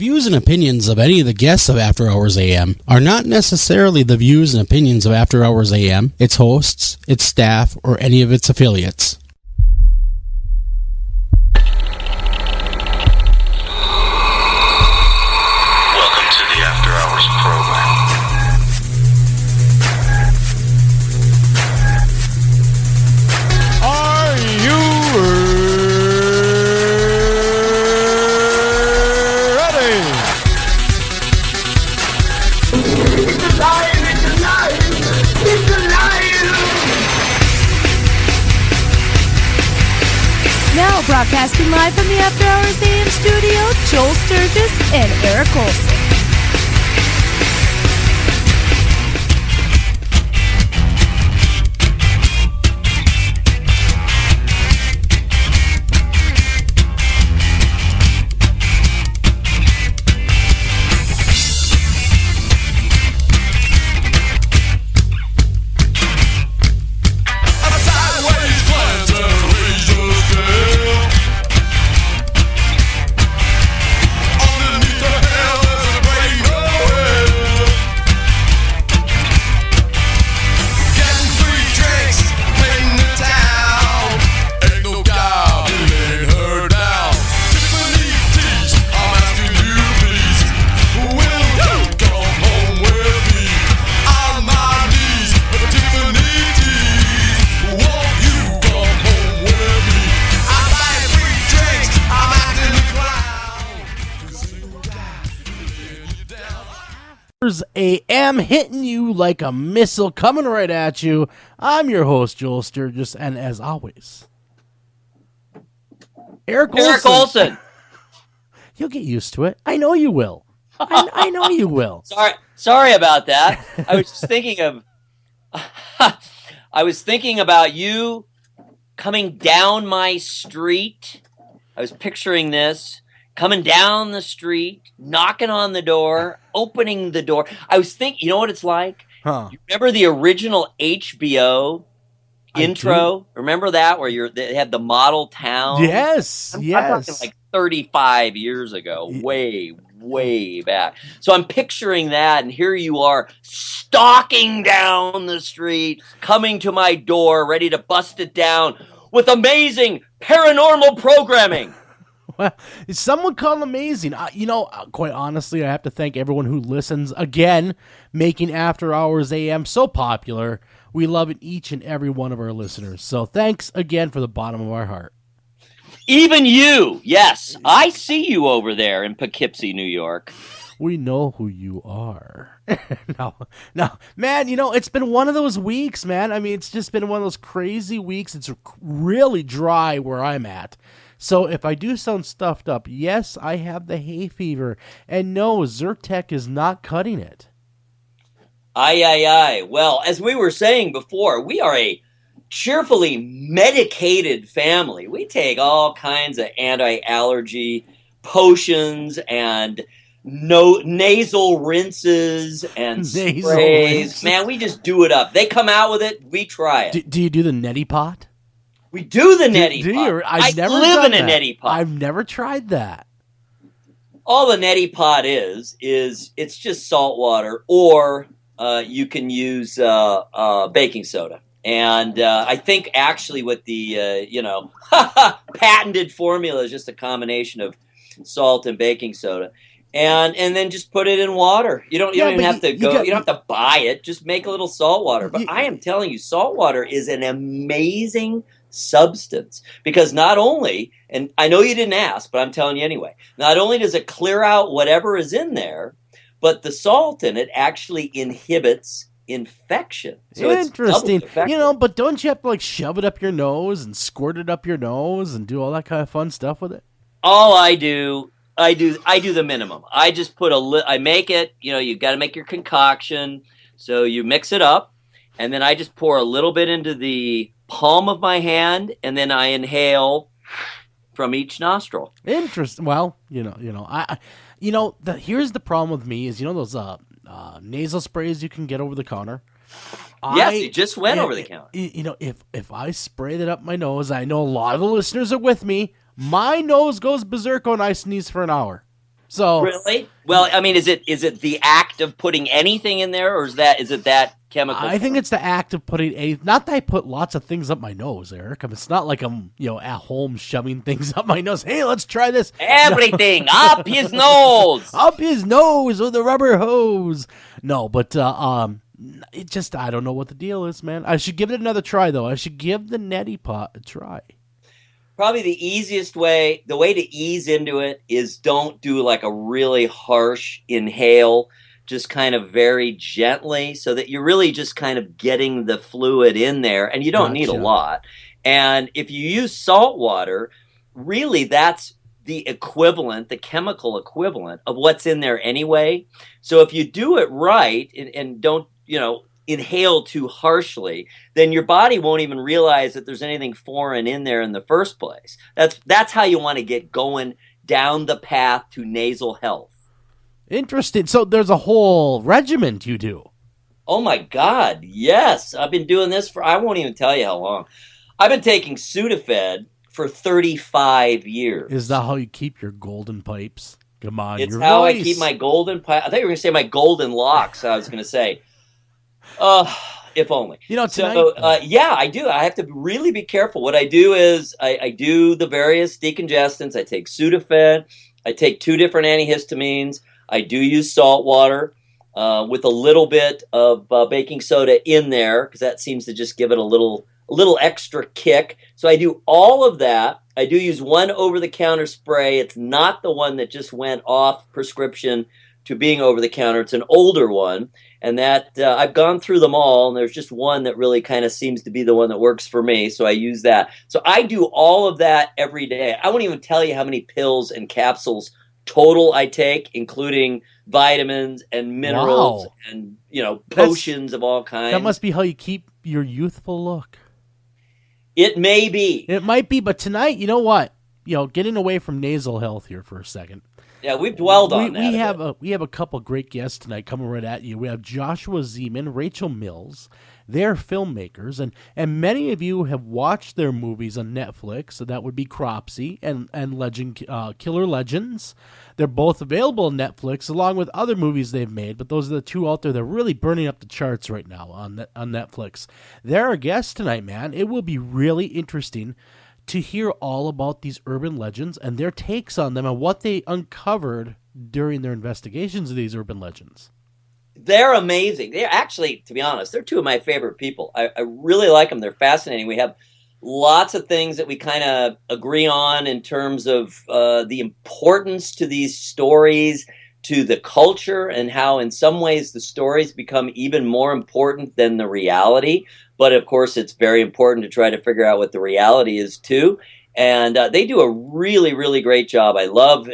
Views and opinions of any of the guests of After Hours AM are not necessarily the views and opinions of After Hours AM, its hosts, its staff, or any of its affiliates. Welcome to the After Hours program. Are you ready? It's alive! It's alive! It's alive! Now broadcasting live from the After Hours AM studio, Joel Sturgis and Eric Olson. AM hitting you like a missile coming right at you. I'm your host, Joel Sturgis, and as always, Eric Olson. You'll get used to it. I know you will. I know you will. Sorry about that. I was just thinking of about you coming down my street. I was picturing this. Coming down the street, knocking on the door, opening the door. I was thinking, you know what it's like? Huh. You remember the original HBO intro? Remember that where they had the model town? Yes, I'm talking like 35 years ago, way back. So I'm picturing that, and here you are stalking down the street, coming to my door, ready to bust it down with amazing paranormal programming. Well, someone call it amazing. Quite honestly, I have to thank everyone who listens. Again, making After Hours AM so popular. We love it, each and every one of our listeners. So thanks again for the bottom of our heart. Even you. Yes, I see you over there in Poughkeepsie, New York. We know who you are. No, man, it's been one of those weeks, man. I mean, it's just been one of those crazy weeks. It's really dry where I'm at. So if I do sound stuffed up, yes, I have the hay fever. And no, Zyrtec is not cutting it. Aye. Well, as we were saying before, we are a cheerfully medicated family. We take all kinds of anti-allergy potions and nasal rinses and sprays. Man, we just do it up. They come out with it, we try it. Do you do the neti pot? We do the neti pot. I live in a neti pot. I've never tried that. All the neti pot is it's just salt water, or you can use baking soda. And I think actually what the patented formula is just a combination of salt and baking soda. And then just put it in water. You don't even have to go. You don't have to buy it. Just make a little salt water. But I am telling you, salt water is an amazing substance, because not only, and I know you didn't ask, but I'm telling you anyway, not only does it clear out whatever is in there, but the salt in it actually inhibits infection. So interesting. It's effective. But don't you have to shove it up your nose and squirt it up your nose and do all that kind of fun stuff with it? All I do the minimum. I just put I make it, you've got to make your concoction. So you mix it up, and then I just pour a little bit into the palm of my hand, and then I inhale from each nostril. Interesting. Well, here's the problem with me is, those nasal sprays you can get over the counter. Yes, you just went over the counter. If I spray that up my nose, I know a lot of the listeners are with me. My nose goes berserk when I sneeze for an hour. So Really? Well, I mean, is it the act of putting anything in there, or is it that chemical? I think it's the act of putting not that I put lots of things up my nose, Eric. I mean, it's not like I'm, at home shoving things up my nose. Hey, let's try this. Everything up his nose. Up his nose with a rubber hose. No, but it just, I don't know what the deal is, man. I should give it another try, though. I should give the neti pot a try. Probably the easiest way, the way to ease into it is don't do like a really harsh inhale, just kind of very gently so that you're really just kind of getting the fluid in there, and you don't need a lot. And if you use salt water, really that's the equivalent, the chemical equivalent of what's in there anyway. So if you do it right and don't, inhale too harshly, then your body won't even realize that there's anything foreign in there in the first place. That's how you want to get going down the path to nasal health. Interesting. So there's a whole regiment you do. Oh my God, yes. I've been doing this I won't even tell you how long. I've been taking Sudafed for 35 years. Is that how you keep your golden pipes? Come on, it's your how voice. I keep my golden pipe. I thought you were going to say my golden locks. I was going to say, if only. Tonight. So, yeah, I do. I have to really be careful. What I do is I do the various decongestants. I take Sudafed. I take 2 different antihistamines. I do use salt water with a little bit of baking soda in there because that seems to just give it a little extra kick. So I do all of that. I do use one over-the-counter spray. It's not the one that just went off prescription to being over-the-counter. It's an older one. And that I've gone through them all, and there's just one that really kind of seems to be the one that works for me, so I use that. So I do all of that every day. I won't even tell you how many pills and capsules total I take, including vitamins and minerals and, potions of all kinds. That must be how you keep your youthful look. It may be. It might be, but tonight, you know what? Getting away from nasal health here for a second. Yeah, we've dwelled on that. We have a couple great guests tonight coming right at you. We have Joshua Zeman, Rachel Mills. They're filmmakers, and many of you have watched their movies on Netflix. So that would be Cropsy and Killer Legends. They're both available on Netflix, along with other movies they've made. But those are the 2 out there that are really burning up the charts right now on Netflix. They're our guests tonight, man. It will be really interesting to hear all about these urban legends and their takes on them and what they uncovered during their investigations of these urban legends. They're amazing. They're actually, to be honest, they're 2 of my favorite people. I really like them. They're fascinating. We have lots of things that we kind of agree on in terms of the importance to these stories, to the culture, and how in some ways the stories become even more important than the reality. But of course, it's very important to try to figure out what the reality is too. And they do a really, really great job. I love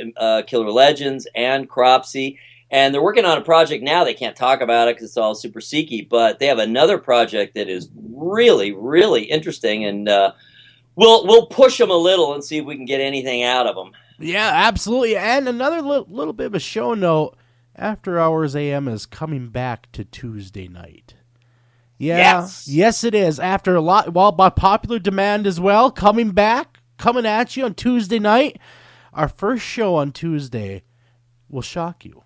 Killer Legends and Cropsy. And they're working on a project now. They can't talk about it because it's all super seeky. But they have another project that is really, really interesting. And we'll push them a little and see if we can get anything out of them. Yeah, absolutely. And another little bit of a show note. After Hours AM is coming back to Tuesday night. Yeah, yes, it is. After a lot, by popular demand as well, coming at you on Tuesday night. Our first show on Tuesday will shock you.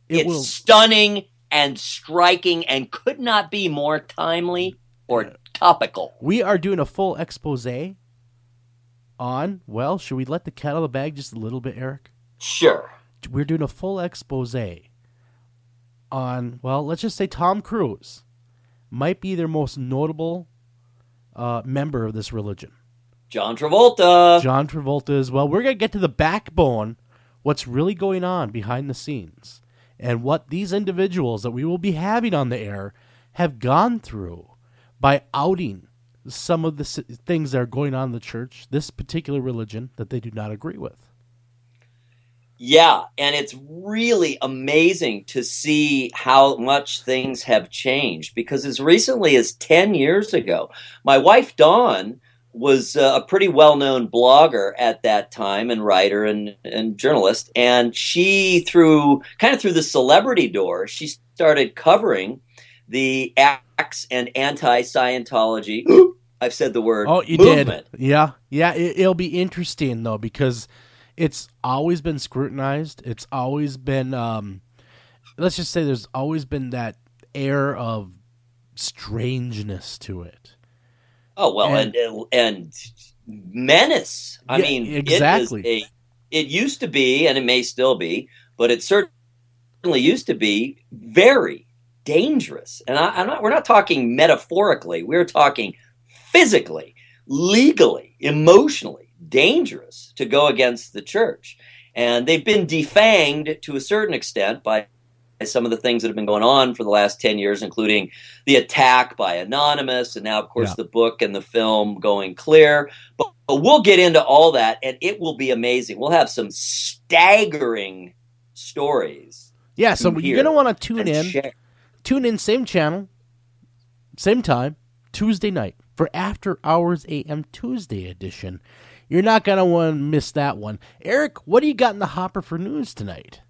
It's stunning and striking and could not be more timely or topical. We are doing a full expose on, should we let the cat out of the bag just a little bit, Eric? Sure. We're doing a full expose on, let's just say Tom Cruise might be their most notable member of this religion. John Travolta as well. We're going to get to the backbone, what's really going on behind the scenes, and what these individuals that we will be having on the air have gone through by outing some of the things that are going on in the church, this particular religion that they do not agree with. Yeah, and it's really amazing to see how much things have changed, because as recently as 10 years ago, my wife Dawn was a pretty well-known blogger at that time, and writer and journalist, and she, through the celebrity door, she started covering the acts and anti-Scientology, I've said the word, you movement. did. Yeah, it'll be interesting, though, because it's always been scrutinized. It's always been, let's just say there's always been that air of strangeness to it. Oh, well, and menace. I mean, exactly. It used to be, and it may still be, but it certainly used to be very dangerous. And we're not talking metaphorically. We're talking physically, legally, emotionally dangerous to go against the church. And they've been defanged to a certain extent by some of the things that have been going on for the last 10 years, including the attack by Anonymous, and now, of course, the book and the film Going Clear. But we'll get into all that, and it will be amazing. We'll have some staggering stories. Yeah, so you're going to want to tune in. Share. Tune in, same channel, same time, Tuesday night for After Hours AM Tuesday edition. You're not going to want to miss that one. Eric, what do you got in the hopper for news tonight?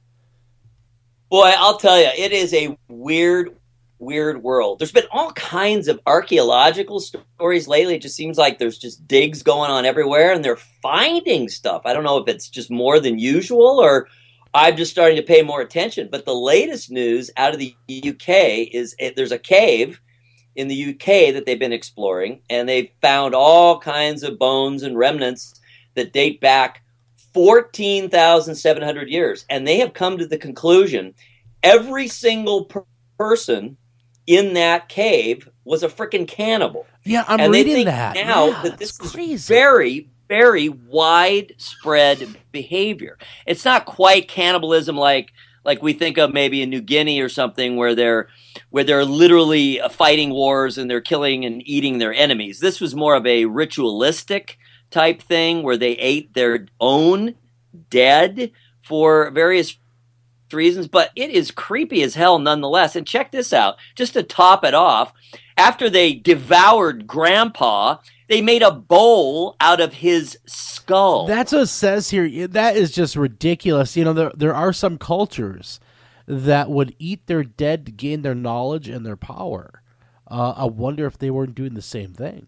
Boy, I'll tell you, it is a weird world. There's been all kinds of archaeological stories lately. It just seems like there's just digs going on everywhere, and they're finding stuff. I don't know if it's just more than usual, or I'm just starting to pay more attention. But the latest news out of the UK is there's a cave in the UK that they've been exploring, and they've found all kinds of bones and remnants that date back 14,700 years. And they have come to the conclusion every single person in that cave was a freaking cannibal. Yeah, I'm and reading they think that. now Yeah, that this crazy. is very, very widespread behavior. It's not quite cannibalism like we think of maybe in New Guinea or something, where they're literally fighting wars and they're killing and eating their enemies. This was more of a ritualistic type thing where they ate their own dead for various reasons, but it is creepy as hell nonetheless. And check this out, just to top it off, after they devoured Grandpa, they made a bowl out of his skull. That's what it says here. That is just ridiculous. You know, there are some cultures that would eat their dead to gain their knowledge and their power. I wonder if they weren't doing the same thing.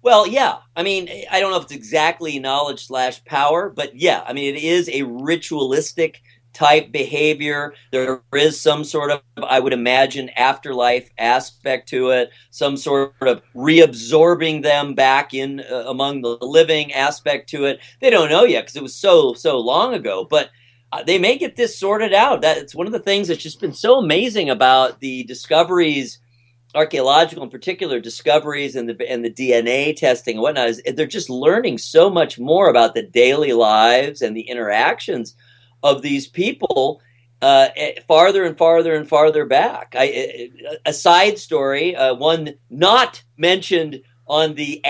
Well, yeah. I mean, I don't know if it's exactly knowledge/power, but yeah, I mean, it is a ritualistic type behavior. There is some sort of, I would imagine, afterlife aspect to it, some sort of reabsorbing them back in among the living aspect to it. They don't know yet because it was so long ago, but they may get this sorted out. It's one of the things that's just been so amazing about the discoveries, archaeological in particular discoveries, and the DNA testing and whatnot, is they're just learning so much more about the daily lives and the interactions of these people farther and farther and farther back. A side story, one not mentioned on the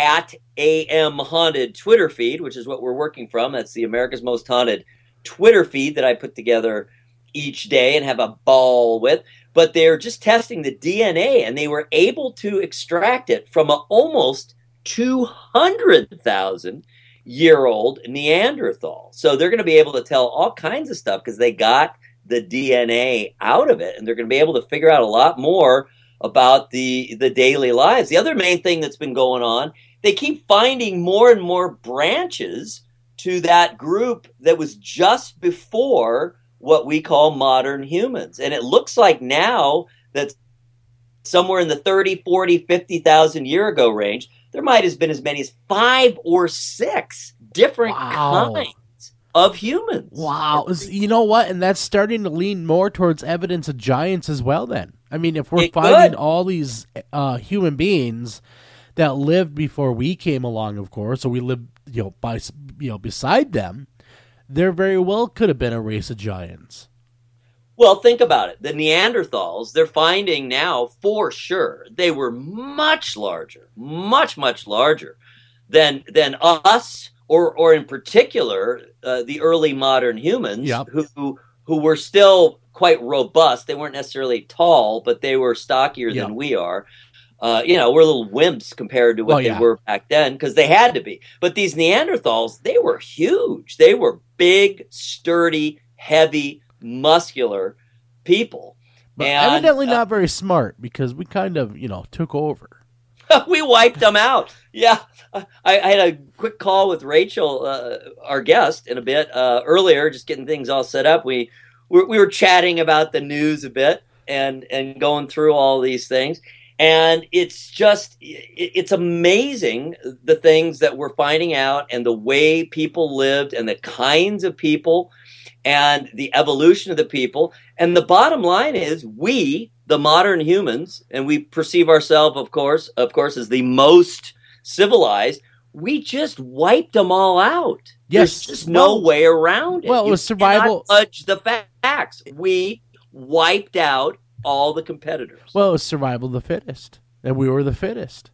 @AM Haunted Twitter feed, which is what we're working from. That's the America's Most Haunted Twitter feed that I put together each day and have a ball with. But they're just testing the DNA, and they were able to extract it from an almost 200,000-year-old Neanderthal. So they're going to be able to tell all kinds of stuff because they got the DNA out of it, and they're going to be able to figure out a lot more about the daily lives. The other main thing that's been going on, they keep finding more and more branches to that group that was just before what we call modern humans. And it looks like now that somewhere in the 30, 40, 50,000 year ago range, there might have been as many as 5 or 6 different kinds of humans. Wow. You know what? And that's starting to lean more towards evidence of giants as well then. I mean, if we're finding all these human beings that lived before we came along, of course, or we lived, beside them, there very well could have been a race of giants. Well, think about it. The Neanderthals, they're finding now for sure they were much larger, much larger than us, or in particular the early modern humans, who were still quite robust. They weren't necessarily tall, but they were stockier than we are. We're little wimps compared to what they were back then, because they had to be. But these Neanderthals, they were huge. They were big, sturdy, heavy, muscular people. But evidently not very smart, because we kind of, took over. We wiped them out. Yeah. I had a quick call with Rachel, our guest, in a bit earlier, just getting things all set up. We were chatting about the news a bit and going through all these things. And it's amazing the things that we're finding out and the way people lived and the kinds of people and the evolution of the people. And the bottom line is we, the modern humans, and we perceive ourselves, of course, as the most civilized, we just wiped them all out. Yes. There's just no way around it. Well, it was survival. Fudge the facts. We wiped out all the competitors. Well, it was survival of the fittest, and we were the fittest.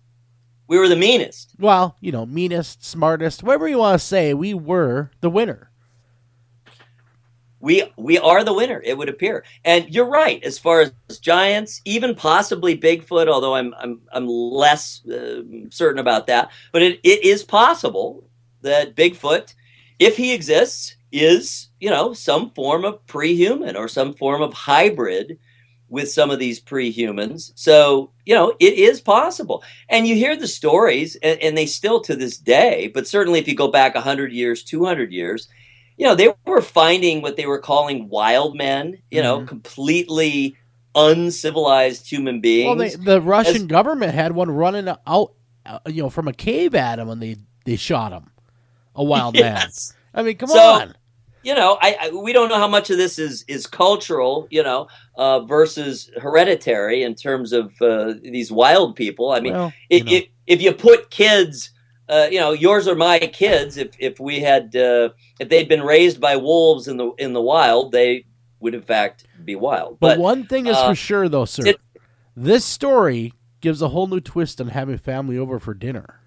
We were the meanest. Well, meanest, smartest, whatever you want to say, we were the winner. We are the winner, it would appear. And you're right, as far as giants, even possibly Bigfoot, although I'm less certain about that. But it is possible that Bigfoot, if he exists, is, some form of pre-human or some form of hybrid with some of these pre-humans. So, it is possible. And you hear the stories, and they still to this day, but certainly if you go back 100 years, 200 years, they were finding what they were calling wild men, completely uncivilized human beings. Well, the Russian government had one running out, from a cave at him, and they shot him, a wild man. I mean, come on. We don't know how much of this is cultural, versus hereditary in terms of these wild people. I mean, if you put kids, yours or my kids, if we had, if they'd been raised by wolves in the wild, they would in fact be wild. But one thing is for sure, though, sir, this story gives a whole new twist on having family over for dinner,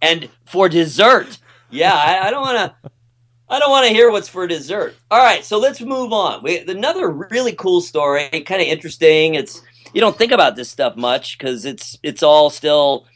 and for dessert. Yeah, I don't want to hear what's for dessert. All right, so let's move on. Another really cool story, kind of interesting. You don't think about this stuff much because it's all still,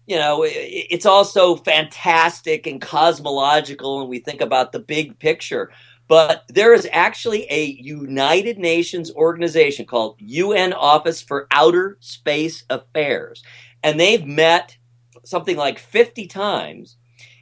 it's all so fantastic and cosmological, and we think about the big picture. But there is actually a United Nations organization called UN Office for Outer Space Affairs, and they've met something like 50 times.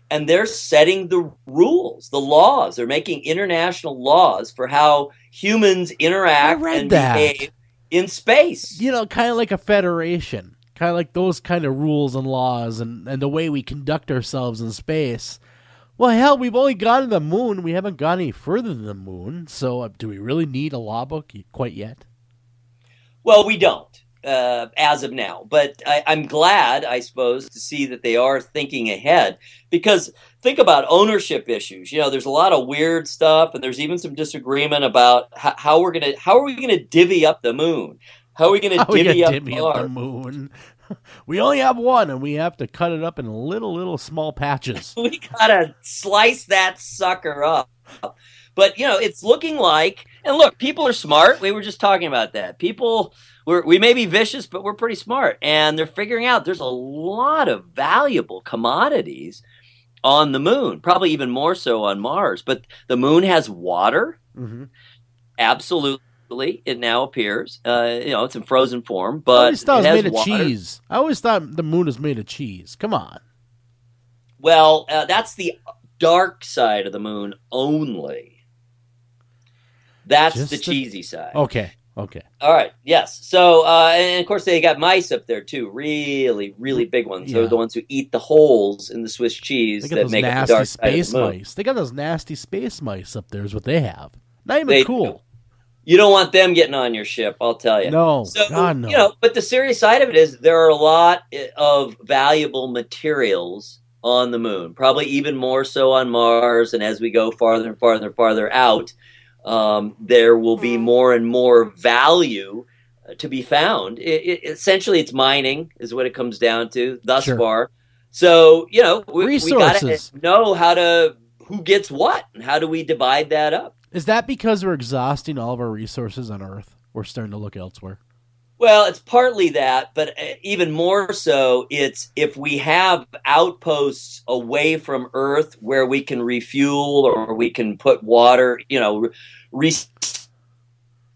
And they're setting the rules, the laws. They're making international laws for how humans interact and behave in space. Kind of like a federation, kind of like those kind of rules and laws and the way we conduct ourselves in space. Well, hell, we've only gone to the moon. We haven't gone any further than the moon. So do we really need a law book quite yet? Well, we don't. As of now. But I'm glad, I suppose, to see that they are thinking ahead, because think about ownership issues. There's a lot of weird stuff, and there's even some disagreement about how are we going to divvy up the moon? How are we going to divvy up the moon? We only have one, and we have to cut it up in little small patches. We got to slice that sucker up. But, it's looking like, and look, people are smart. We were just talking about that. We may be vicious, but we're pretty smart. And they're figuring out there's a lot of valuable commodities on the moon, probably even more so on Mars. But the moon has water. Mm-hmm. Absolutely. It now appears. It's in frozen form, but I always thought it was made of cheese. I always thought the moon was made of cheese. Come on. Well, that's the dark side of the moon only. That's the cheesy side. Okay. All right. Yes. So, and of course, they got mice up there too. Really, really big ones. Yeah. They're the ones who eat the holes in the Swiss cheese that make up the dark side of the moon. Mice. They got those nasty space mice up there. Is what they have. Not even cool. You don't want them getting on your ship, I'll tell you. No. So, God, no. But the serious side of it is there are a lot of valuable materials on the moon. Probably even more so on Mars. And as we go farther and farther and farther out, there will be more and more value to be found. Essentially, it's mining is what it comes down to thus far. So, we got to know who gets what and how do we divide that up. Is that because we're exhausting all of our resources on Earth? We're starting to look elsewhere. Well, it's partly that, but even more so, it's if we have outposts away from Earth where we can refuel or we can put water, restart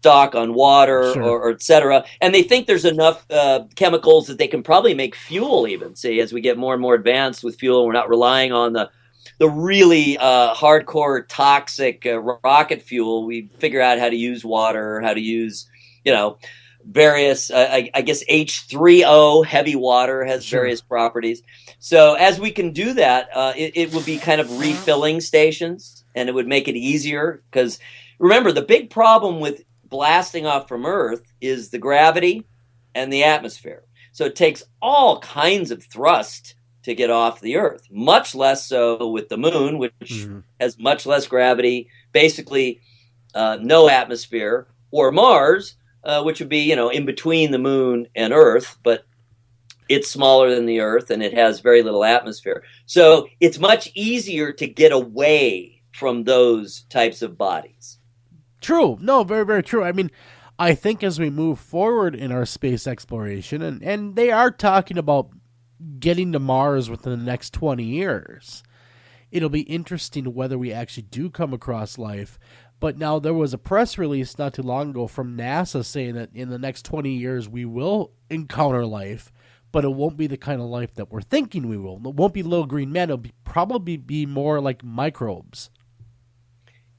stock on water Sure. or et cetera. And they think there's enough chemicals that they can probably make fuel even. See, as we get more and more advanced with fuel, we're not relying on the really hardcore toxic rocket fuel. We figure out how to use water, how to use, various, I guess H3O, heavy water, has various properties. So as we can do that, it would be kind of refilling stations, and it would make it easier. Because remember, the big problem with blasting off from Earth is the gravity and the atmosphere. So it takes all kinds of thrust to get off the Earth, much less so with the moon, which has much less gravity, basically no atmosphere, or Mars, which would be, in between the moon and Earth, but it's smaller than the Earth and it has very little atmosphere. So it's much easier to get away from those types of bodies. True. No, very, very true. I mean, I think as we move forward in our space exploration, and they are talking about getting to Mars within the next 20 years, it'll be interesting whether we actually do come across life. But now there was a press release not too long ago from NASA saying that in the next 20 years we will encounter life, but it won't be the kind of life that we're thinking we will. It won't be little green men. It'll probably be more like microbes.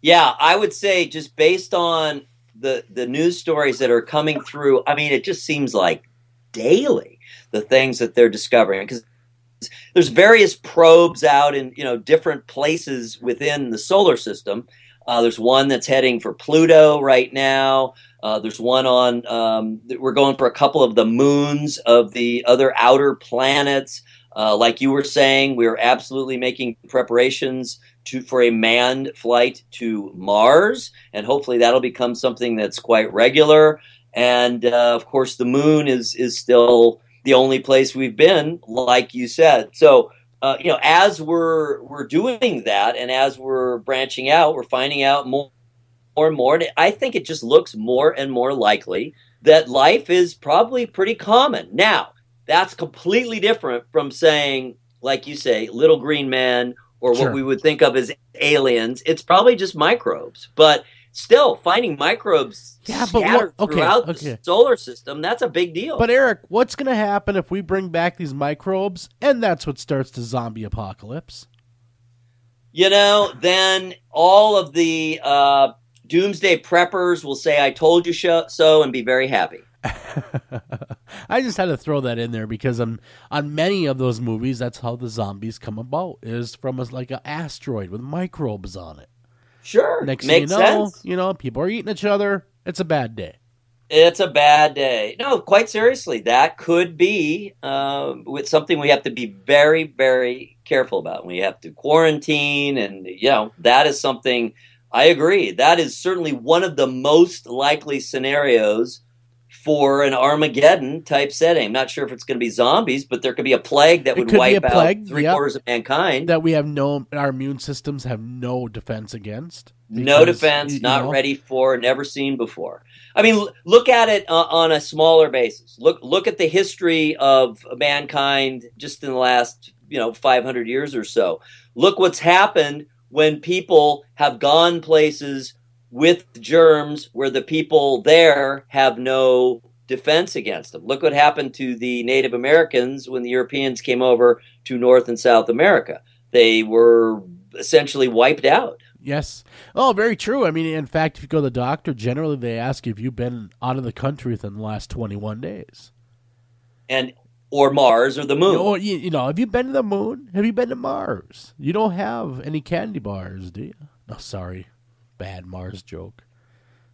Yeah, I would say just based on the news stories that are coming through, I mean, it just seems like daily the things that they're discovering, because there's various probes out in different places within the solar system. There's one that's heading for Pluto right now. There's one on we're going for a couple of the moons of the other outer planets. Like you were saying, we're absolutely making preparations for a manned flight to Mars, and hopefully that'll become something that's quite regular. And of course, the moon is still the only place we've been, like you said. So, as we're doing that, and as we're branching out, we're finding out more and more. And I think it just looks more and more likely that life is probably pretty common. Now, that's completely different from saying, like you say, little green men, or what we would think of as aliens. It's probably just microbes, but still, finding microbes scattered throughout the solar system, that's a big deal. But Eric, what's going to happen if we bring back these microbes, and that's what starts the zombie apocalypse? Then all of the doomsday preppers will say, I told you so, and be very happy. I just had to throw that in there because on many of those movies, that's how the zombies come about, is from like an asteroid with microbes on it. Sure. Next Makes thing sense. People are eating each other. It's a bad day. It's a bad day. No, quite seriously, that could be with something we have to be very, very careful about. We have to quarantine, and that is something. I agree. That is certainly one of the most likely scenarios for an Armageddon type setting. I'm not sure if it's going to be zombies, but there could be a plague that would wipe out 3/4 of mankind. That we have our immune systems have no defense against. No defense, not ready for, never seen before. I mean, look at it on a smaller basis. Look at the history of mankind just in the last 500 years or so. Look what's happened when people have gone places with germs where the people there have no defense against them. Look what happened to the Native Americans when the Europeans came over to North and South America. They were essentially wiped out. Yes. Oh, very true. I mean, in fact, if you go to the doctor, generally they ask you if you've been out of the country within the last 21 days. Or Mars or the moon. Have you been to the moon? Have you been to Mars? You don't have any candy bars, do you? No, sorry. Bad Mars joke.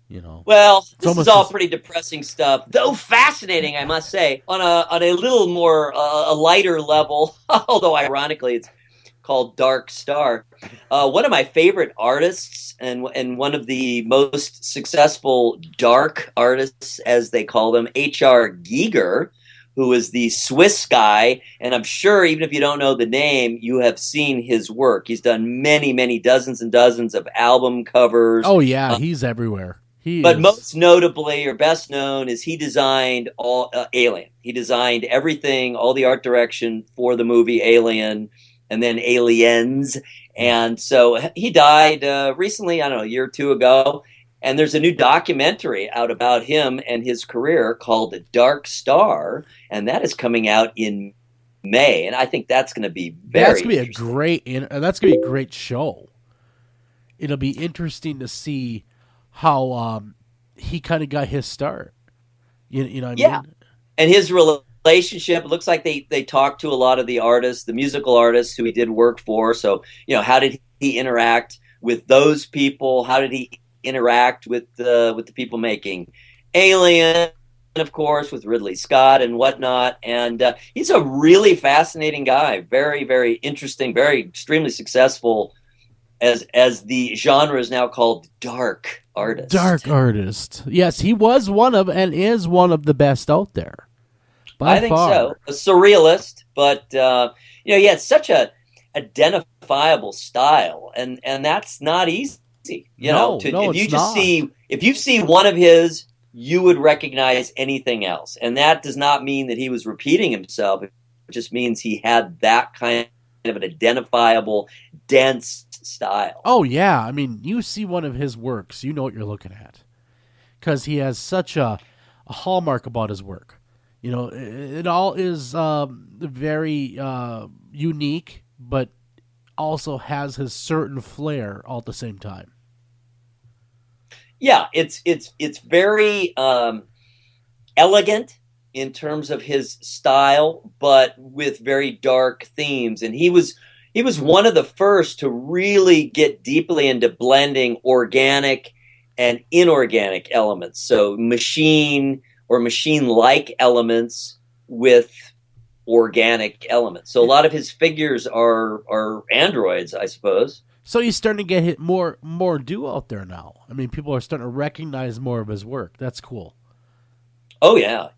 Well, this is all pretty depressing stuff, though fascinating, I must say, on a little more a lighter level. Although ironically, it's called Dark Star. One of my favorite artists and one of the most successful dark artists, as they call them, H.R. Giger, who is the Swiss guy, and I'm sure even if you don't know the name, you have seen his work. He's done many, many dozens and dozens of album covers. Oh, yeah, he's everywhere. Most notably, or best known, is he designed all Alien. He designed everything, all the art direction for the movie Alien, and then Aliens. And so he died recently, I don't know, a year or two ago. And there's a new documentary out about him and his career called Dark Star, and that is coming out in May. And I think that's going to be that's going to be that's going to be a great show. It'll be interesting to see how he kind of got his start. You know what I mean? And his relationship, it looks like they talked to a lot of the artists, the musical artists who he did work for. So, how did he interact with those people? How did he interact with the people making Alien, of course, with Ridley Scott and whatnot? And he's a really fascinating guy. Very, very interesting, very extremely successful, as the genre is now called, dark artist. Dark artist. Yes, he was one of and is one of the best out there. I think so. A surrealist, but he had such a identifiable style, and that's not easy. If you see one of his, you would recognize anything else, and that does not mean that he was repeating himself. It just means he had that kind of an identifiable, dense style. Oh yeah, I mean, you see one of his works, you know what you're looking at, because he has such a hallmark about his work. It all is very unique, but also has his certain flair all at the same time. Yeah, it's very elegant in terms of his style, but with very dark themes. And he was one of the first to really get deeply into blending organic and inorganic elements. So machine or machine-like elements with organic elements. So a lot of his figures are androids, I suppose. So he's starting to get hit more due out there now. I mean, people are starting to recognize more of his work. That's cool. Oh yeah.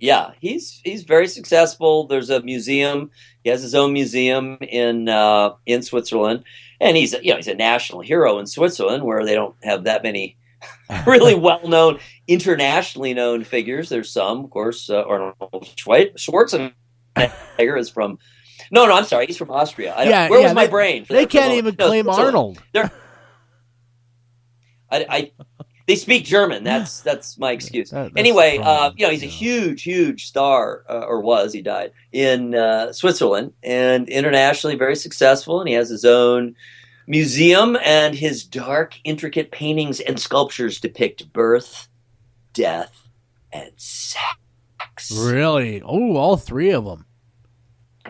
He's very successful. There's a museum. He has his own museum in Switzerland, and he's a national hero in Switzerland, where they don't have that many really well-known, internationally known figures. There's some, of course. Arnold Schwarzenegger is from. No, I'm sorry. He's from Austria. Where was my brain? They can't even claim Arnold. They speak German. That's my excuse. Anyway, he's a huge star, or was. He died in Switzerland, and internationally very successful. And he has his own museum, and his dark, intricate paintings and sculptures depict birth, death, and sex. Really? Oh, all three of them.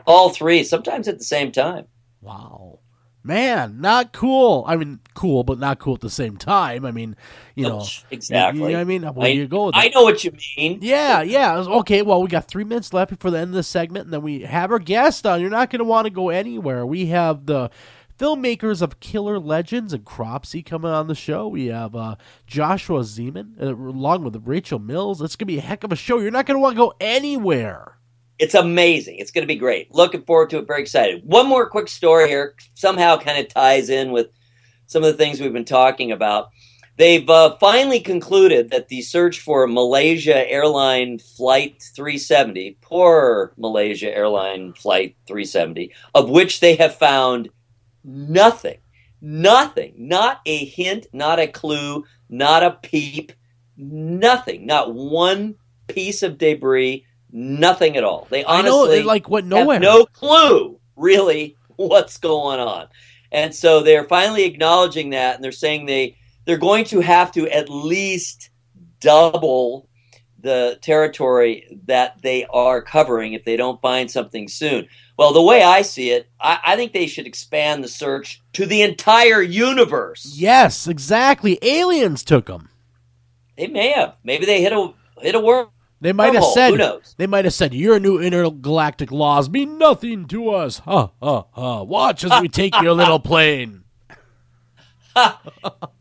All three, sometimes at the same time. Wow. Man, not cool. I mean, cool, but not cool at the same time. I mean, exactly. You know what I mean? Where do you go with that? I know what you mean. Yeah. Okay, well, we got 3 minutes left before the end of the segment, and then we have our guest on. You're not going to want to go anywhere. We have the filmmakers of Killer Legends and Cropsey coming on the show. We have Joshua Zeman, along with Rachel Mills. It's going to be a heck of a show. You're not going to want to go anywhere. It's amazing. It's going to be great. Looking forward to it. Very excited. One more quick story here. Somehow kind of ties in with some of the things we've been talking about. They've finally concluded that the search for Malaysia Airline Flight 370, poor Malaysia Airline Flight 370, of which they have found nothing, not a hint, not a clue, not a peep, nothing, not one piece of debris. Nothing at all. They honestly have no clue, really, what's going on. And so they're finally acknowledging that, and they're saying they're going to have to at least double the territory that they are covering if they don't find something soon. Well, the way I see it, I think they should expand the search to the entire universe. Yes, exactly. Aliens took them. They may have. Maybe they hit a worm. They might have said, who knows? They might have said, your new intergalactic laws mean nothing to us. Ha, ha, ha. Watch as we take your little plane.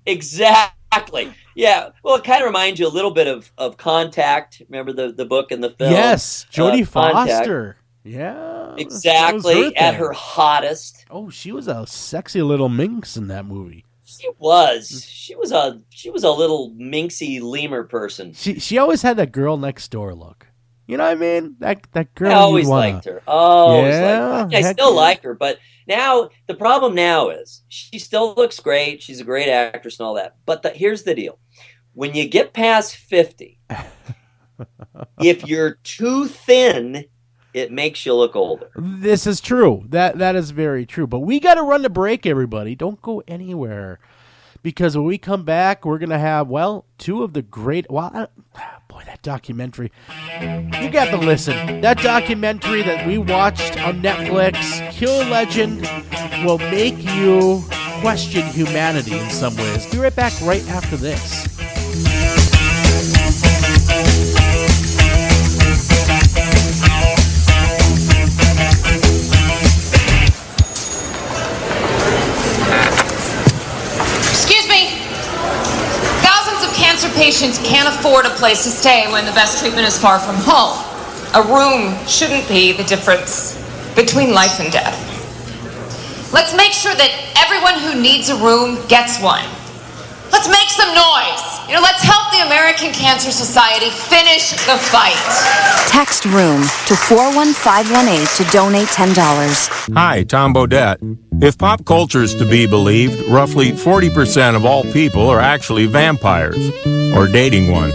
Exactly. Yeah. Well, it kind of reminds you a little bit of Contact. Remember the book and the film? Yes, Jodie Contact. Foster. Yeah. Exactly. At her hottest. Oh, she was a sexy little minx in that movie. She was. She was a little minxy lemur person. She always had that girl next door look. You know what I mean? That girl. I always liked her. I still like her, but now the problem now is she still looks great. She's a great actress and all that. But here's the deal: when you get past 50, if you're too thin, it makes you look older. This is true. That is very true. But we got to run the break, everybody. Don't go anywhere. Because when we come back, we're going to have, two of the great... that documentary. You got to listen. That documentary that we watched on Netflix, Kill Legend, will make you question humanity in some ways. Be right back right after this. Patients can't afford a place to stay when the best treatment is far from home. A room shouldn't be the difference between life and death. Let's make sure that everyone who needs a room gets one. Let's make some noise. Let's help the American Cancer Society finish the fight. Text ROOM to 41518 to donate $10. Hi, Tom Bodette. If pop culture is to be believed, roughly 40% of all people are actually vampires, or dating one.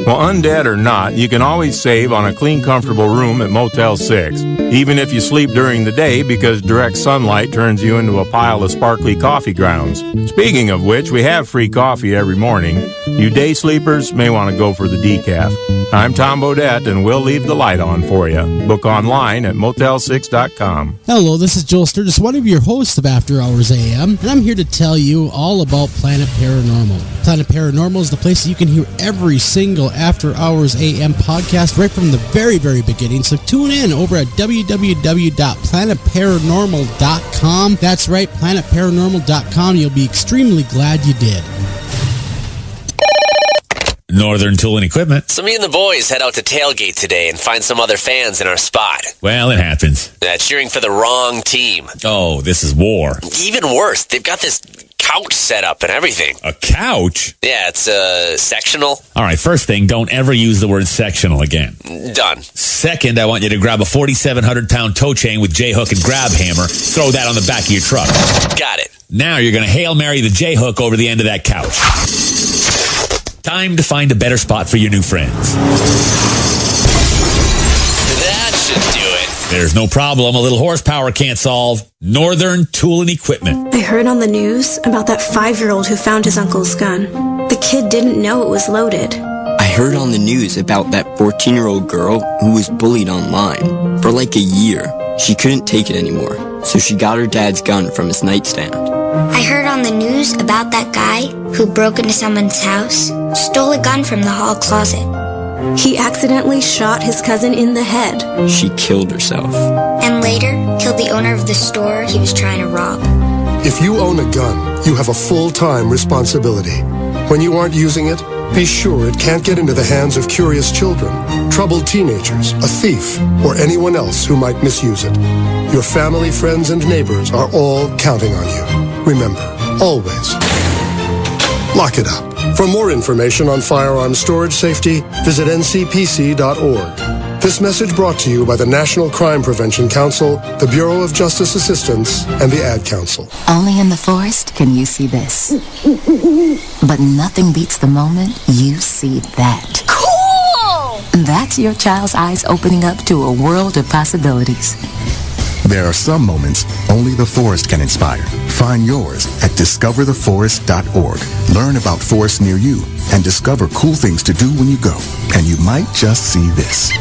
Well, undead or not, you can always save on a clean, comfortable room at Motel 6, even if you sleep during the day because direct sunlight turns you into a pile of sparkly coffee grounds. Speaking of which, we have free coffee every morning. You day sleepers may want to go for the decaf. I'm Tom Bodette, and we'll leave the light on for you. Book online at motel6.com. Hello, this is Joel Sturgis, one of your hosts of After Hours AM, and I'm here to tell you all about Planet Paranormal. Planet Paranormal is the place that you can hear every single After Hours AM podcast right from the very, very beginning. So tune in over at www.planetparanormal.com. That's right, planetparanormal.com. You'll be extremely glad you did. Northern Tool and Equipment. So me and the boys head out to tailgate today and find some other fans in our spot. Well, it happens. Cheering for the wrong team. Oh, this is war. Even worse, they've got this couch set up and everything. A couch? Yeah, it's sectional. All right, first thing, don't ever use the word sectional again. Done. Second, I want you to grab a 4,700-pound tow chain with J-hook and grab hammer. Throw that on the back of your truck. Got it. Now you're going to Hail Mary the J-hook over the end of that couch. Time to find a better spot for your new friends. That should do it. There's no problem a little horsepower can't solve. Northern Tool and Equipment. I heard on the news about that 5-year-old who found his uncle's gun. The kid didn't know it was loaded. I heard on the news about that 14-year-old girl who was bullied online. For like a year, she couldn't take it anymore, so she got her dad's gun from his nightstand. I heard on the news about that guy who broke into someone's house, stole a gun from the hall closet. He accidentally shot his cousin in the head. She killed herself. And later, killed the owner of the store he was trying to rob. If you own a gun, you have a full-time responsibility. When you aren't using it, be sure it can't get into the hands of curious children, troubled teenagers, a thief, or anyone else who might misuse it. Your family, friends, and neighbors are all counting on you. Remember, always, lock it up. For more information on firearm storage safety, visit ncpc.org. This message brought to you by the National Crime Prevention Council, the Bureau of Justice Assistance, and the Ad Council. Only in the forest can you see this. But nothing beats the moment you see that. Cool! That's your child's eyes opening up to a world of possibilities. There are some moments only the forest can inspire. Find yours at discovertheforest.org. Learn about forests near you and discover cool things to do when you go. And you might just see this.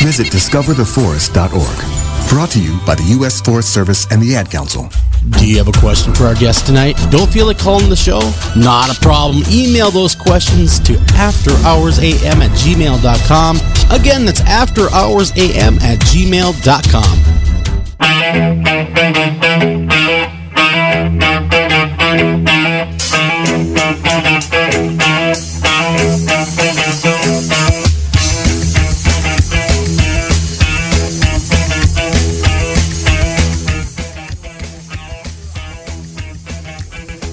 Visit discovertheforest.org. Brought to you by the U.S. Forest Service and the Ad Council. Do you have a question for our guest tonight? Don't feel like calling the show? Not a problem. Email those questions to afterhoursam@gmail.com. Again, that's afterhoursam@gmail.com.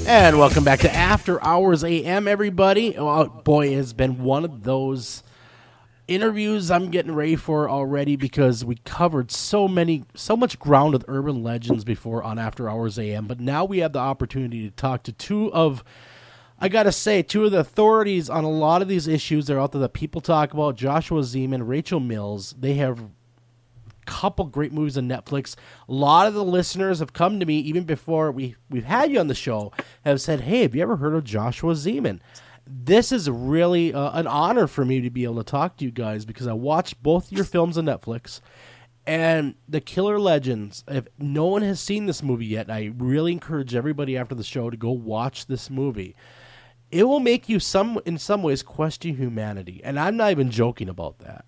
And welcome back to After Hours AM, everybody. Oh, boy, it has been one of those interviews I'm getting ready for already because we covered so much ground with urban legends before on After Hours AM. But now we have the opportunity to talk to two of, I got to say, two of the authorities on a lot of these issues that are out there that people talk about, Joshua Zeman, Rachel Mills, they have a couple great movies on Netflix. A lot of the listeners have come to me, even before we've had you on the show, have said, hey, have you ever heard of Joshua Zeman? This is really an honor for me to be able to talk to you guys because I watched both your films on Netflix. And The Killer Legends, if no one has seen this movie yet, I really encourage everybody after the show to go watch this movie. It will make you, in some ways, question humanity. And I'm not even joking about that.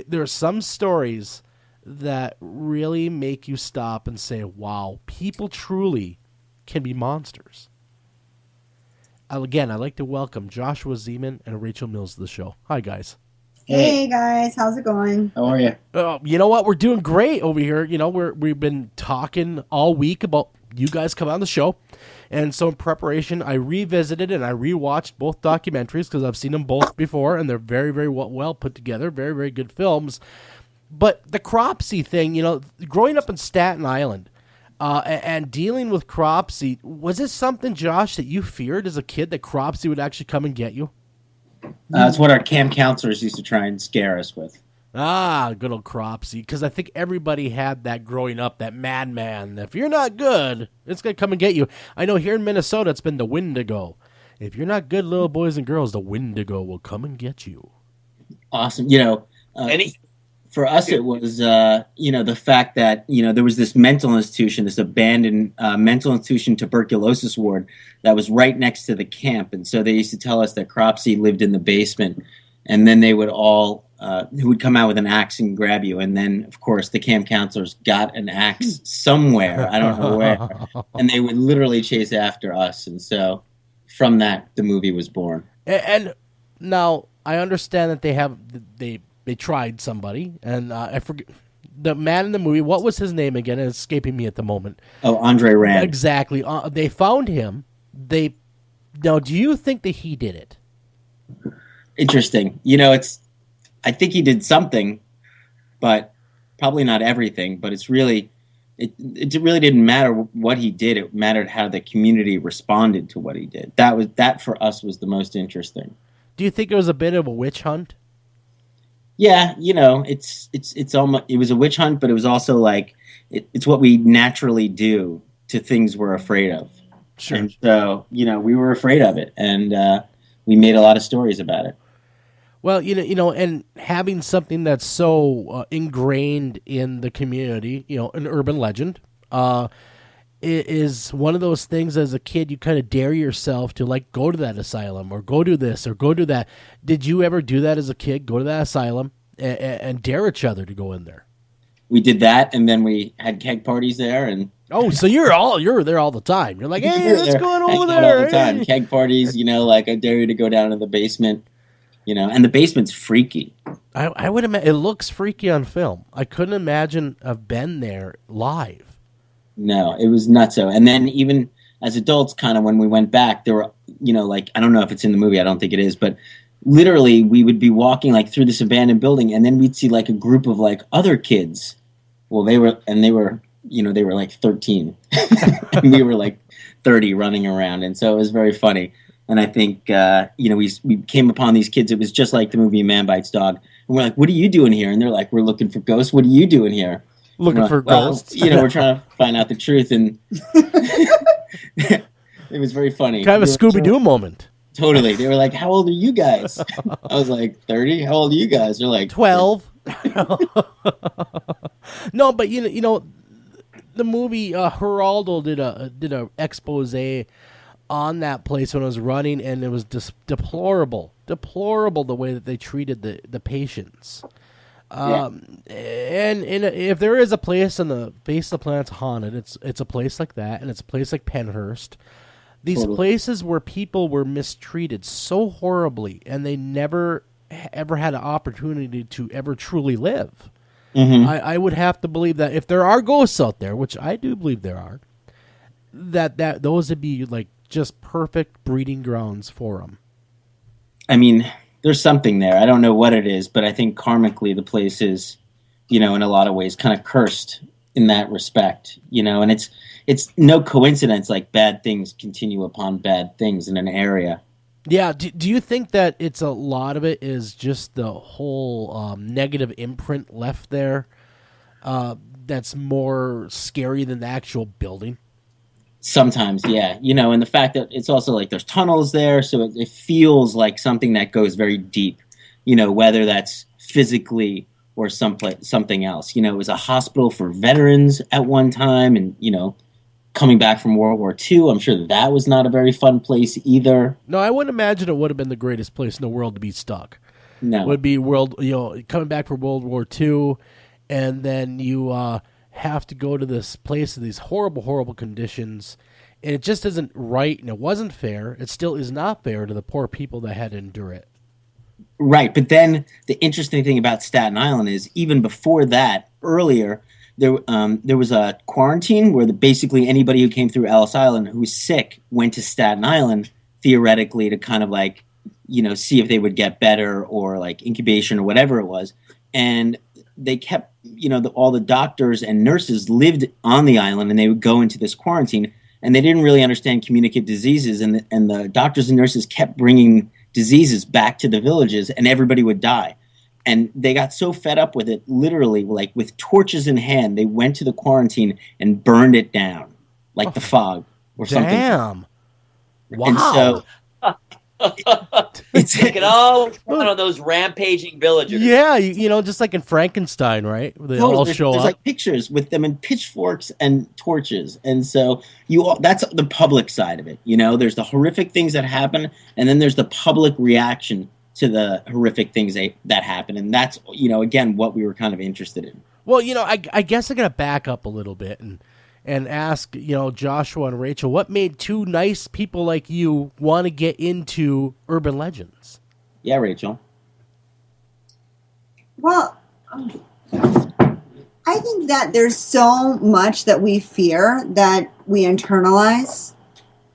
There are some stories that really make you stop and say, wow, people truly can be monsters. Again, I'd like to welcome Joshua Zeman and Rachel Mills to the show. Hi, guys. Hey guys, how's it going? How are you? You know what? We're doing great over here. You know, we've been talking all week about you guys coming on the show. And so in preparation, I revisited and I rewatched both documentaries because I've seen them both before, and they're very, very well put together, very, very good films. But the Cropsey thing, you know, growing up in Staten Island and dealing with Cropsey, was it something, Josh, that you feared as a kid that Cropsey would actually come and get you? It's what our camp counselors used to try and scare us with. Ah, good old Cropsey. Because I think everybody had that growing up, that madman. If you're not good, it's going to come and get you. I know here in Minnesota, it's been the Wendigo. If you're not good, little boys and girls, the Wendigo will come and get you. Awesome. You know, for us, it was, the fact that, there was this mental institution, this abandoned mental institution tuberculosis ward that was right next to the camp. And so they used to tell us that Cropsey lived in the basement, and then they would all, who would come out with an axe and grab you. And then, of course, the camp counselors got an axe somewhere, I don't know where, and they would literally chase after us. And so from that, the movie was born. And now I understand that they tried somebody, and I forget the man in the movie. What was his name again? It's escaping me at the moment. Oh, Andre Rand. Exactly. They found him. Now, do you think that he did it? Interesting. I think he did something, but probably not everything. But it really didn't matter what he did. It mattered how the community responded to what he did. That for us was the most interesting. Do you think it was a bit of a witch hunt? Yeah, it's almost, it was a witch hunt, but it was also like it's what we naturally do to things we're afraid of. Sure. And so, we were afraid of it, and we made a lot of stories about it. Well, and having something that's so ingrained in the community, an urban legend, is one of those things as a kid you kind of dare yourself to, like, go to that asylum or go do this or go do that. Did you ever do that as a kid, go to that asylum and dare each other to go in there? We did that, and then we had keg parties there. And oh, so you're there all the time. You're like, hey, what's going over there? All the time. Keg parties, like I dare you to go down to the basement, and the basement's freaky. I would imagine it looks freaky on film. I couldn't imagine I've been there live. No, it was nutso. And then even as adults, kind of when we went back, there were, I don't know if it's in the movie. I don't think it is, but literally we would be walking like through this abandoned building, and then we'd see like a group of like other kids. Well, they were like 13 and we were like 30 running around. And so it was very funny. And I think, we came upon these kids. It was just like the movie Man Bites Dog. And we're like, what are you doing here? And they're like, we're looking for ghosts. What are you doing here? Looking for ghosts. We're trying to find out the truth. And it was very funny. Kind of a Scooby-Doo moment. Totally. They were like, how old are you guys? I was like, 30. How old are you guys? They're like 12. No, but the movie Geraldo did a expose on that place when it was running, and it was deplorable the way that they treated the patients. And if there is a place on the face of the planet haunted, it's a place like that, and it's a place like Penhurst. These places where people were mistreated so horribly, and they never ever had an opportunity to ever truly live. Mm-hmm. I would have to believe that if there are ghosts out there, which I do believe there are, that those would be like just perfect breeding grounds for them. I mean, there's something there. I don't know what it is, but I think karmically the place is, in a lot of ways kind of cursed in that respect, and it's no coincidence like bad things continue upon bad things in an area. Yeah. Do you think that it's a lot of it is just the whole negative imprint left there that's more scary than the actual building? Sometimes, yeah. And the fact that it's also like there's tunnels there, so it feels like something that goes very deep, whether that's physically or something else. It was a hospital for veterans at one time, and, coming back from World War II, I'm sure that was not a very fun place either. No, I wouldn't imagine it would have been the greatest place in the world to be stuck. No. It would be coming back from World War II, and then you have to go to this place in these horrible, horrible conditions, and it just isn't right, and it wasn't fair. It still is not fair to the poor people that had to endure it. Right, but then the interesting thing about Staten Island is even before that, earlier, there was a quarantine where basically anybody who came through Ellis Island who was sick went to Staten Island, theoretically, to kind of like, see if they would get better or like incubation or whatever it was. And they kept, all the doctors and nurses lived on the island, and they would go into this quarantine, and they didn't really understand communicable diseases, and the doctors and nurses kept bringing diseases back to the villages, and everybody would die. And they got so fed up with it, literally, like with torches in hand, they went to the quarantine and burned it down, like the fog or something. Damn. Wow. And so it's like one of those rampaging villagers. Yeah, just like in Frankenstein, right? They all show there's up. like pictures with them in pitchforks and torches, and so that's the public side of it. There's the horrific things that happen, and then there's the public reaction to the horrific things that happen, and that's again what we were kind of interested in. Well, I guess I gotta back up a little bit and ask, Joshua and Rachel, what made two nice people like you want to get into urban legends? Yeah, Rachel. Well, I think that there's so much that we fear that we internalize.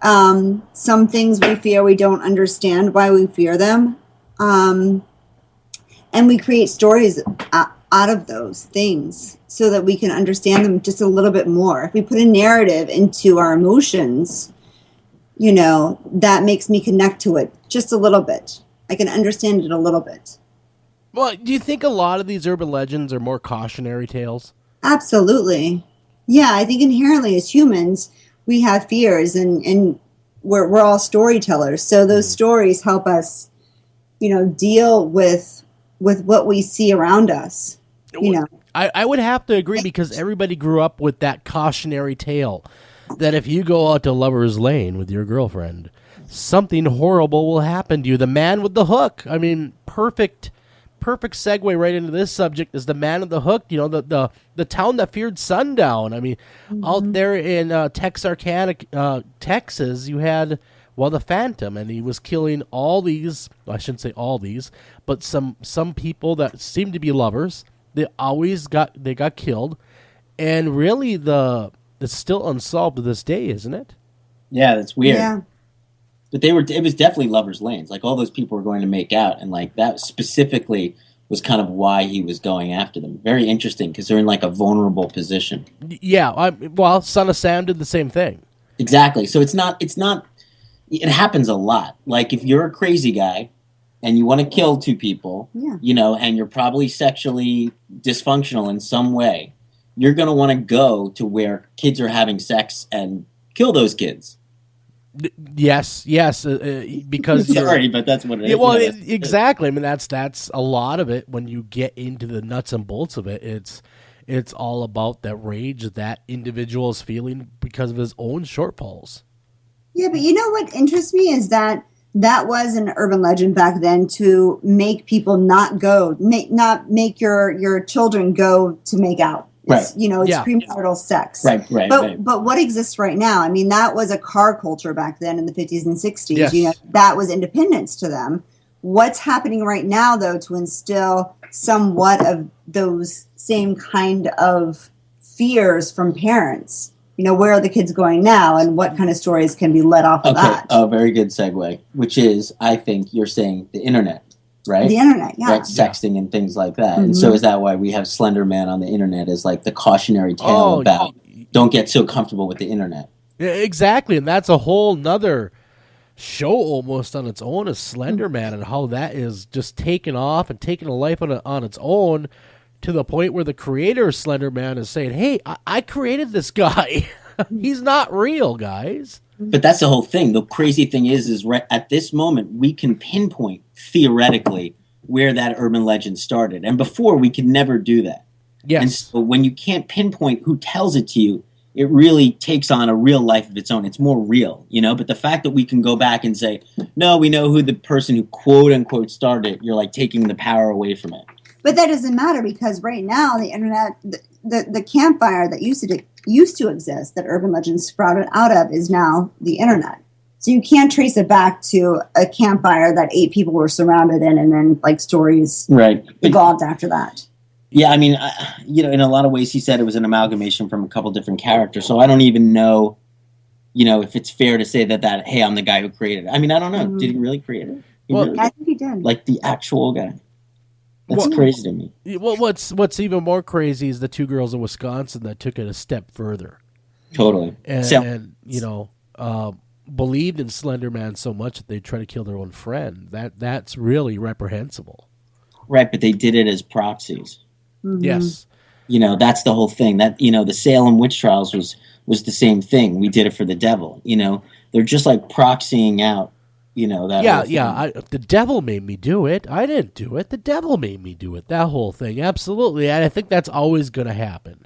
Some things we fear, we don't understand why we fear them. And we create stories out of those things so that we can understand them just a little bit more. If we put a narrative into our emotions, that makes me connect to it just a little bit. I can understand it a little bit. Well, do you think a lot of these urban legends are more cautionary tales? Absolutely. Yeah, I think inherently as humans, we have fears, and we're all storytellers. So those stories help us, deal with what we see around us. I would have to agree, because everybody grew up with that cautionary tale that if you go out to Lover's Lane with your girlfriend, something horrible will happen to you. The man with the hook. I mean, perfect segue right into this subject is the man with the hook. The town that feared sundown. I mean, out there in Texarkana, Texas, you had the Phantom, and he was killing all these. I shouldn't say all these, but some people that seemed to be lovers. They got killed, and really it's still unsolved to this day, isn't it? Yeah, that's weird. Yeah. But it was definitely lovers' lanes. Like all those people were going to make out, and like that specifically was kind of why he was going after them. Very interesting, because they're in like a vulnerable position. Yeah, Son of Sam did the same thing. Exactly. So it's not. It happens a lot. Like if you're a crazy guy and you want to kill two people, and you're probably sexually dysfunctional in some way, you're going to want to go to where kids are having sex and kill those kids. Yes, because sorry, but that's what it is. Well, exactly. I mean, that's a lot of it. When you get into the nuts and bolts of it, it's all about that rage that individual is feeling because of his own shortfalls. Yeah, but what interests me is that was an urban legend back then, to make people not make your children go to make out. It's, right. It's premarital sex. Right. But what exists right now? I mean, that was a car culture back then in the 50s and 60s. Yes. That was independence to them. What's happening right now, though, to instill somewhat of those same kind of fears from parents? Where are the kids going now, and what kind of stories can be let off of that? Oh, very good segue, which is, I think you're saying the internet, right? The internet, yeah. Right, sexting and things like that. Mm-hmm. And so is that why we have Slender Man on the internet as like the cautionary tale about don't get so comfortable with the internet. Yeah, exactly, and that's a whole nother show almost on its own as Slender Man, and how that is just taken off and taking a life on its own, to the point where the creator of Slender Man is saying, hey, I created this guy. He's not real, guys. But that's the whole thing. The crazy thing is right at this moment, we can pinpoint theoretically where that urban legend started. And before, we could never do that. Yes. And so when you can't pinpoint who tells it to you, it really takes on a real life of its own. It's more real, But the fact that we can go back and say, no, we know who the person who quote unquote started, you're like taking the power away from it. But that doesn't matter, because right now the internet, the campfire that used to exist, that urban legends sprouted out of, is now the internet. So you can't trace it back to a campfire that 8 people were surrounded in, and then like stories evolved after that. Yeah, I mean, in a lot of ways, he said it was an amalgamation from a couple different characters. So I don't even know, if it's fair to say that hey, I'm the guy who created it. I mean, I don't know. Mm-hmm. Did he really create it? I think he did. Like the actual guy. That's crazy to me. Well, what's even more crazy is the 2 girls in Wisconsin that took it a step further. Totally. And believed in Slender Man so much that they try to kill their own friend. That's really reprehensible. Right, but they did it as proxies. Mm-hmm. Yes. That's the whole thing. That the Salem witch trials was the same thing. We did it for the devil. They're just like proxying out. That the devil made me do it. I didn't do it. The devil made me do it. That whole thing, absolutely. And I think that's always going to happen.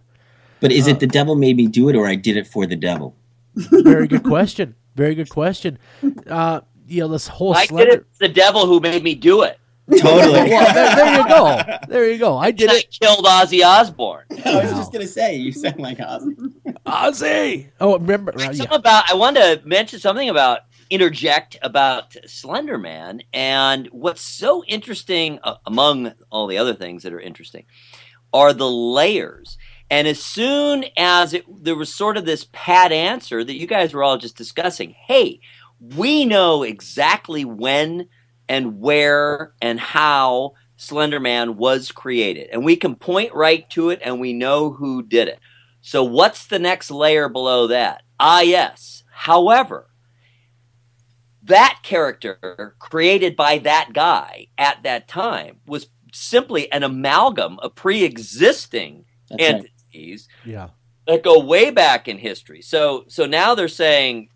But is it the devil made me do it, or I did it for the devil? Very good question. Very good question. This whole I did it. The devil who made me do it. Totally. Well, there you go. There you go. I did it. I killed Ozzy Osbourne. I was just gonna say, you sound like Ozzy. Ozzy. Oh, remember? I wanted to interject about Slender Man, and what's so interesting among all the other things that are interesting are the layers. And as soon as there was sort of this pat answer that you guys were all just discussing, hey, we know exactly when and where and how Slender Man was created. And we can point right to it, and we know who did it. So what's the next layer below that? Yes. However, that character created by that guy at that time was simply an amalgam of pre-existing entities that go way back in history. So now they're saying,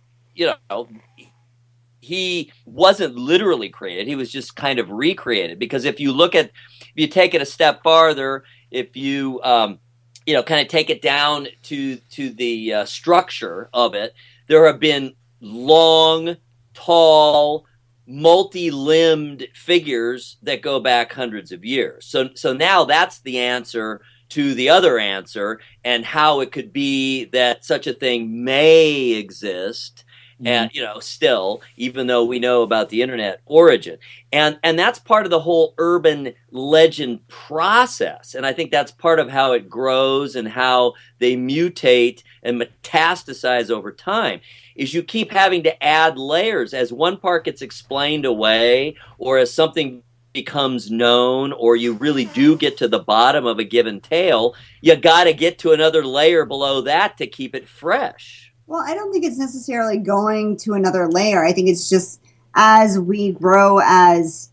he wasn't literally created. He was just kind of recreated. Because if you take it a step farther, if you, kind of take it down to the structure of it, there have been long, tall, multi-limbed figures that go back hundreds of years. So now that's the answer to the other answer, and how it could be that such a thing may exist. And, still, even though we know about the internet origin. And that's part of the whole urban legend process. And I think that's part of how it grows and how they mutate and metastasize over time, is you keep having to add layers as one part gets explained away, or as something becomes known, or you really do get to the bottom of a given tale, you got to get to another layer below that to keep it fresh. Well, I don't think it's necessarily going to another layer. I think it's just as we grow, as,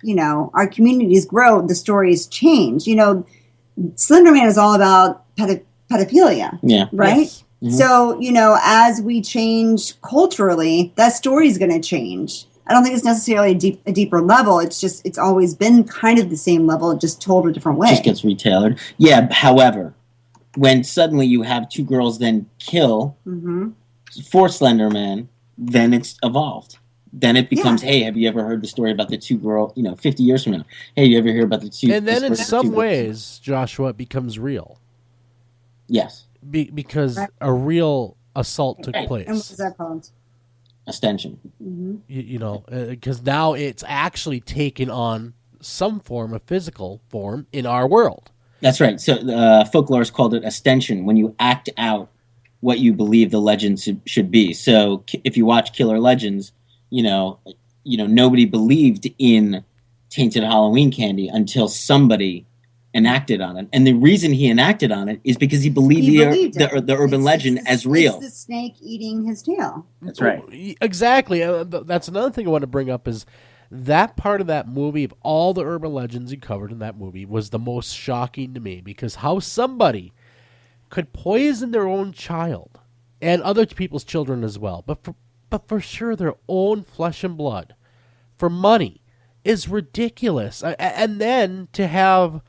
our communities grow, the stories change. Slender Man is all about pedophilia, right? Yes. Mm-hmm. So, as we change culturally, that story is going to change. I don't think it's necessarily a deeper level. It's always been kind of the same level, just told a different way. Just gets retailored. Yeah, however, when suddenly you have 2 girls then kill... Mm-hmm. For Slender Man, then it's evolved. Then it becomes, hey, have you ever heard the story about the 2 girls, 50 years from now? Hey, you ever hear about the 2... And then in some ways, Joshua, it becomes real. Yes. Because a real assault took place. And what is that called? Ostension. Mm-hmm. Because now it's actually taken on some form of physical form in our world. That's right. So folklore has called it ostension, when you act out what you believe the legends should be. So if you watch Killer Legends, nobody believed in tainted Halloween candy until somebody enacted on it. And the reason he enacted on it is because he believed the urban legend as real. It's the snake eating his tail. That's right. Exactly. That's another thing I want to bring up is that part of that movie, of all the urban legends he covered in that movie, was the most shocking to me, because how somebody could poison their own child and other people's children as well, but for sure their own flesh and blood for money is ridiculous. And then to have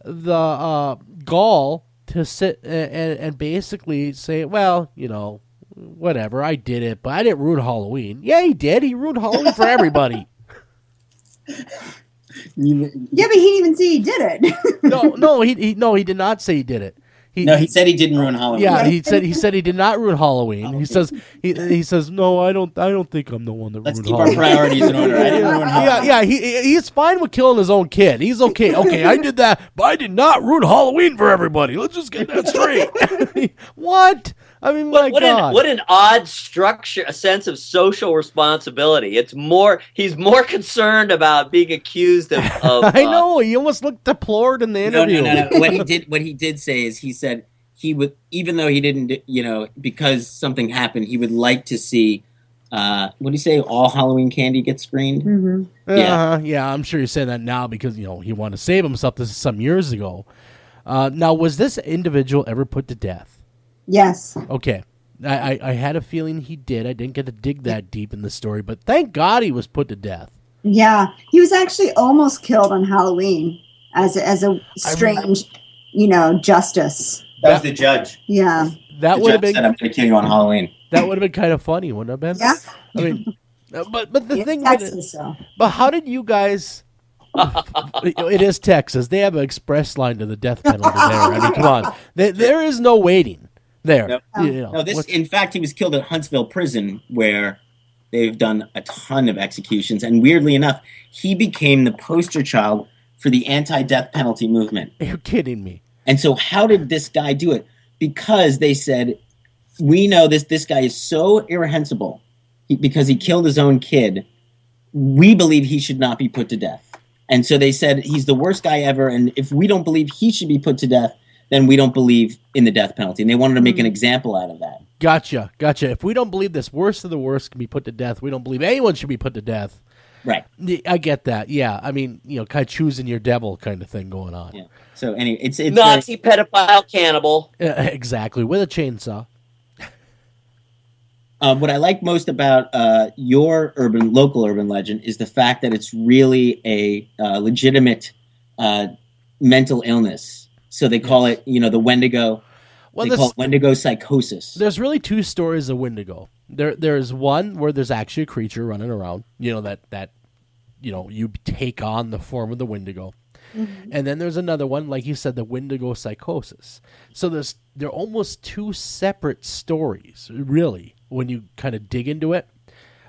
the gall to sit and basically say, well, you know, whatever, I did it, but I didn't ruin Halloween. Yeah, he did. He ruined Halloween for everybody. Yeah, but he didn't even say he did it. No, he did not say he did it. He said he didn't ruin Halloween. Yeah, he said he did not ruin Halloween. He says no, I don't think I'm the one that ruined Halloween. Let's keep our priorities in order. I didn't ruin Halloween. Yeah, he's fine with killing his own kid. He's okay. Okay, I did that, but I did not ruin Halloween for everybody. Let's just get that straight. What? I mean, what an odd structure, a sense of social responsibility. He's more concerned about being accused of I know, he almost looked deplored in the interview. No. What he did say is he said he would, even though he didn't, because something happened, he would like to see, what do you say, all Halloween candy get screened? Mm-hmm. Yeah, I'm sure you're saying that now because, he wanted to save himself. This is some years ago. Now, was this individual ever put to death? Yes. Okay. I had a feeling he did. I didn't get to dig that deep in the story, but thank God he was put to death. Yeah. He was actually almost killed on Halloween as a strange, justice. That was the judge. Yeah. That would have been. Said, I'm going to kill you on Halloween. That would have been kind of funny, wouldn't it have been? Yeah. I mean, but the thing. Texas, so. But how did you guys? It is Texas. They have an express line to the death penalty there. I mean, come on. There is no waiting there. Nope. No, in fact, he was killed at Huntsville Prison, where they've done a ton of executions. And weirdly enough, he became the poster child for the anti-death penalty movement. You're kidding me. And so how did this guy do it? Because they said, we know this guy is so irrehensible because he killed his own kid. We believe he should not be put to death. And so they said, he's the worst guy ever. And if we don't believe he should be put to death, then we don't believe in the death penalty. And they wanted to make an example out of that. Gotcha. If we don't believe this worst of the worst can be put to death, we don't believe anyone should be put to death. Right. I get that. Yeah. I mean, kind of choosing your devil kind of thing going on. Yeah. So anyway, it's Nazi pedophile cannibal. Exactly. With a chainsaw. What I like most about your local urban legend is the fact that it's really a legitimate mental illness. So they call it, the Wendigo. Well, they call it Wendigo psychosis. There's really two stories of Wendigo. There's one where there's actually a creature running around. That you take on the form of the Wendigo. Mm-hmm. And then there's another one, like you said, the Wendigo psychosis. So they're almost two separate stories, really, when you kind of dig into it.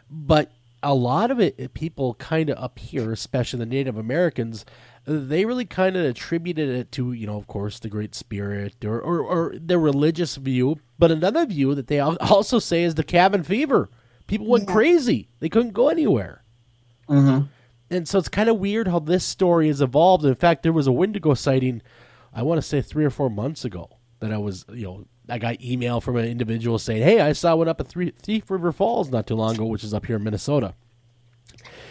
But a lot of it people kind of up here, especially the Native Americans, they really kind of attributed it to, of course, the Great Spirit or their religious view. But another view that they also say is the cabin fever. People went crazy. They couldn't go anywhere. Mm-hmm. And so it's kind of weird how this story has evolved. In fact, there was a Wendigo sighting, I want to say 3 or 4 months ago, that I got email from an individual saying, hey, I saw one up at Thief River Falls not too long ago, which is up here in Minnesota.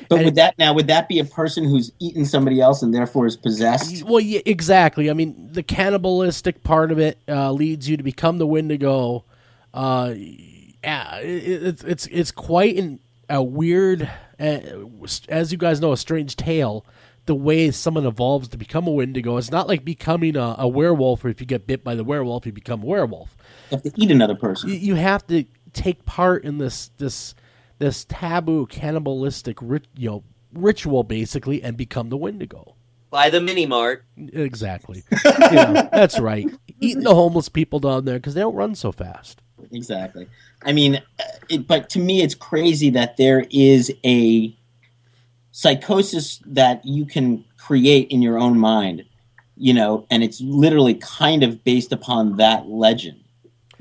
But would that be a person who's eaten somebody else and therefore is possessed? Well, yeah, exactly. I mean, the cannibalistic part of it leads you to become the Wendigo. It's quite a weird, as you guys know, a strange tale. The way someone evolves to become a Wendigo, it's not like becoming a werewolf, or if you get bit by the werewolf, you become a werewolf. You have to eat another person. You have to take part in this taboo cannibalistic ritual, basically, and become the Wendigo. By the mini mart. Exactly. That's right. Eating the homeless people down there because they don't run so fast. Exactly. I mean, but to me, it's crazy that there is a psychosis that you can create in your own mind, and it's literally kind of based upon that legend.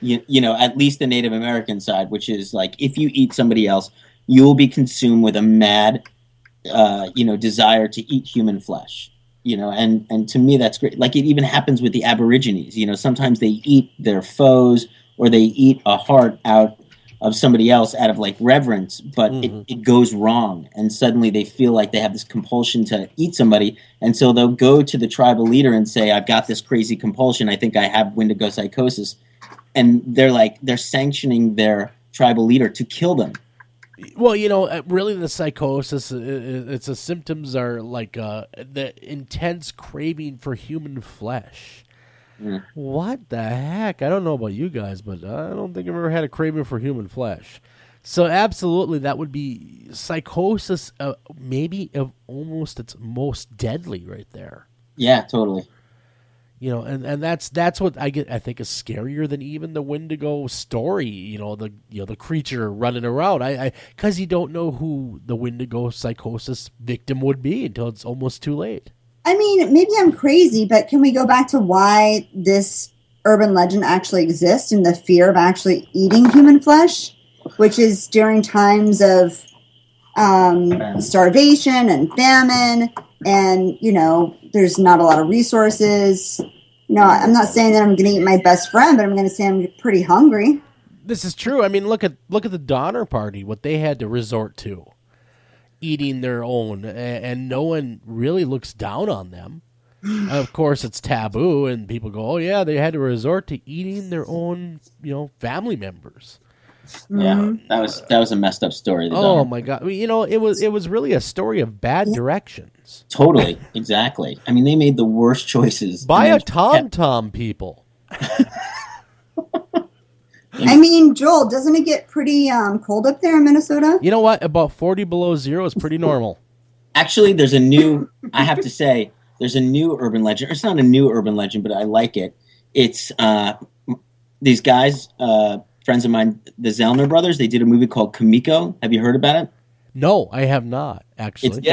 At least the Native American side, which is like, if you eat somebody else, you will be consumed with a mad, desire to eat human flesh. you know, and to me that's great. Like it even happens with the Aborigines, you know, sometimes they eat their foes or they eat a heart out of somebody else out of like reverence, but it goes wrong, and suddenly they feel like they have this compulsion to eat somebody, and so they'll go to the tribal leader and say, I've got this crazy compulsion, I think I have Wendigo psychosis, and they're sanctioning their tribal leader to kill them. Well, you know, really the psychosis, it's the symptoms are like the intense craving for human flesh. What the heck? I don't know about you guys, but I don't think I've ever had a craving for human flesh. So absolutely, that would be psychosis, maybe of almost its most deadly right there. Yeah, totally. You know, and that's what I think is scarier than even the Wendigo story. You know, the creature running around. Because you don't know who the Wendigo psychosis victim would be until it's almost too late. I mean, maybe I'm crazy, but can we go back to why this urban legend actually exists and the fear of actually eating human flesh, which is during times of starvation and famine, and, you know, there's not a lot of resources. You know, I'm not saying that I'm going to eat my best friend, but I'm going to say I'm pretty hungry. This is true. I mean, look at the Donner Party, what they had to resort to. Eating their own, and no one really looks down on them. Of course, it's taboo, and people go, "Oh yeah, they had to resort to eating their own, you know, family members." Yeah, that was a messed up story. Oh my God! You know, it was really a story of bad directions. Totally, exactly. I mean, they made the worst choices. Buy a TomTom, people. I mean, Joel, doesn't it get pretty cold up there in Minnesota? You know what? About 40 below zero is pretty normal. Actually, I have to say, there's a new urban legend. It's not a new urban legend, but I like it. It's these guys, friends of mine, the Zellner brothers, they did a movie called Kamiko. Have you heard about it? No, I have not, actually.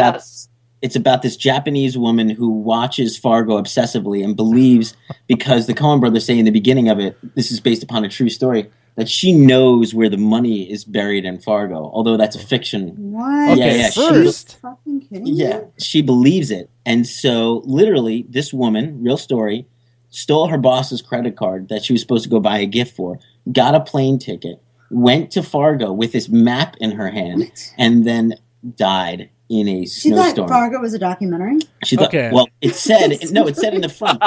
It's about this Japanese woman who watches Fargo obsessively and believes, because the Coen brothers say in the beginning of it, this is based upon a true story, that she knows where the money is buried in Fargo, although that's a fiction. What? Yeah. First. Are you fucking kidding me? Yeah, she believes it. And so, literally, this woman, real story, stole her boss's credit card that she was supposed to go buy a gift for, got a plane ticket, went to Fargo with this map in her hand, and then died in a snowstorm. She thought Fargo was a documentary? She thought, well, it said in the front.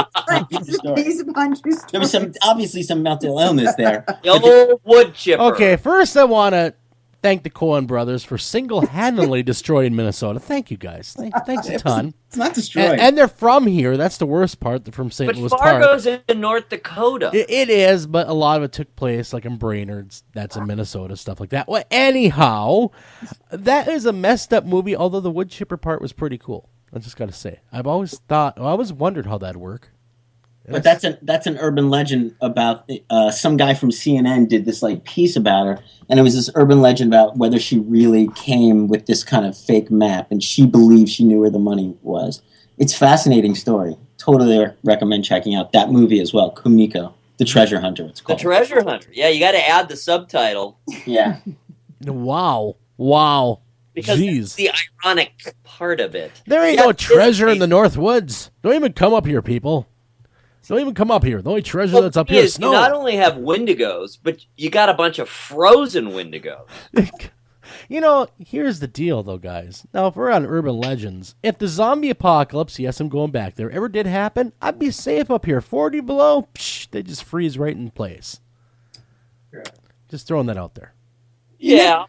There was obviously some mental illness there. The old wood chipper. Okay, first I want to thank the Coen brothers for single-handedly destroying Minnesota. Thank you, guys. Thanks a ton. It's not destroyed. And they're from here. That's the worst part. They're from St. Louis Park. But Fargo's in North Dakota. It is, but a lot of it took place like in Brainerd. That's in Minnesota, stuff like that. Well, anyhow, that is a messed up movie, although the wood chipper part was pretty cool. I just got to say. I always wondered how that'd work. But that's an urban legend about some guy from CNN did this like piece about her, and it was this urban legend about whether she really came with this kind of fake map, and she believed she knew where the money was. It's a fascinating story. Totally recommend checking out that movie as well, Kumiko, The Treasure Hunter. It's called The Treasure Hunter. Yeah, you got to add the subtitle. Yeah. Wow. Because that's the ironic part of it. There ain't no treasure in the North Woods. Don't even come up here, people. Don't even come up here. The only treasure that's up here is snow. You not only have Wendigos, but you got a bunch of frozen Wendigos. You know, here's the deal, though, guys. Now, if we're on urban legends, if the zombie apocalypse, yes, I'm going back there, ever did happen, I'd be safe up here. 40 below, they just freeze right in place. Just throwing that out there. Yeah.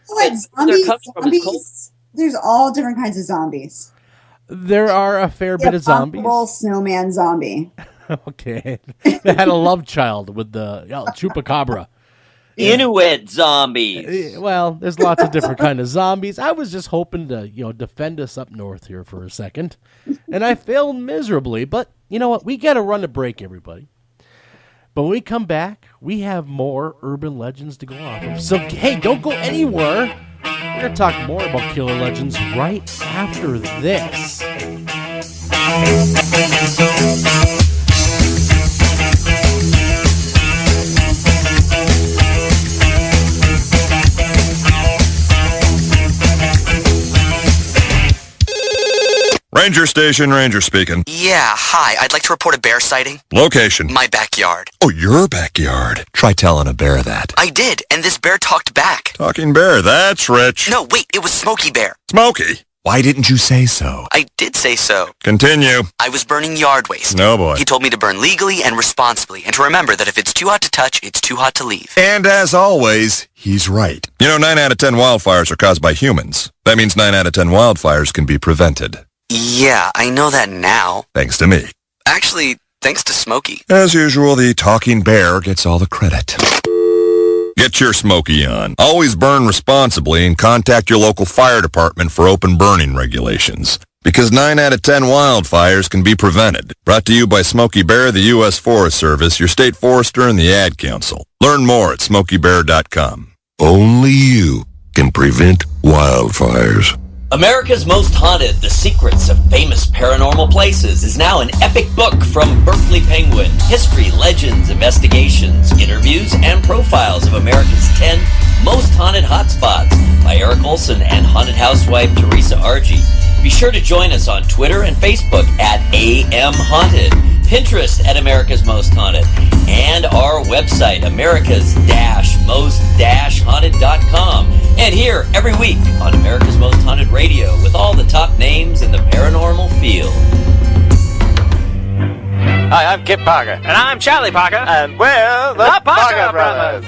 Zombies, there's all different kinds of zombies. There are a fair bit of zombies. Snowman zombie. Okay. They had a love child with the chupacabra. Inuit zombies. Well, there's lots of different kind of zombies. I was just hoping to, defend us up north here for a second. And I failed miserably. But you know what? We got to run a break, everybody. But when we come back, we have more urban legends to go off of. So, hey, don't go anywhere. We're going to talk more about killer legends right after this. Ranger Station, Ranger speaking. Yeah, hi. I'd like to report a bear sighting. Location. My backyard. Oh, your backyard. Try telling a bear that. I did, and this bear talked back. Talking bear, that's rich. No, wait, it was Smokey Bear. Smokey? Why didn't you say so? I did say so. Continue. I was burning yard waste. No, boy. He told me to burn legally and responsibly, and to remember that if it's too hot to touch, it's too hot to leave. And as always, he's right. You know, 9 out of 10 wildfires are caused by humans. That means 9 out of 10 wildfires can be prevented. Yeah, I know that now. Thanks to me. Actually, thanks to Smokey. As usual, the talking bear gets all the credit. Get your Smokey on. Always burn responsibly and contact your local fire department for open burning regulations. Because 9 out of 10 wildfires can be prevented. Brought to you by Smokey Bear, the U.S. Forest Service, your state forester, and the Ad Council. Learn more at smokeybear.com. Only you can prevent wildfires. America's Most Haunted, The Secrets of Famous Paranormal Places is now an epic book from Berkeley Penguin. History, legends, investigations, interviews, and profiles of America's 10 most haunted hotspots by Eric Olson and haunted housewife Teresa Argy. Be sure to join us on Twitter and Facebook at AM Haunted, Pinterest at America's Most Haunted, and our website, americas-most-haunted.com. And here every week on America's Most Haunted Radio with all the top names in the paranormal field. Hi, I'm Kip Parker. And I'm Charlie Parker. And we're the Parker Brothers.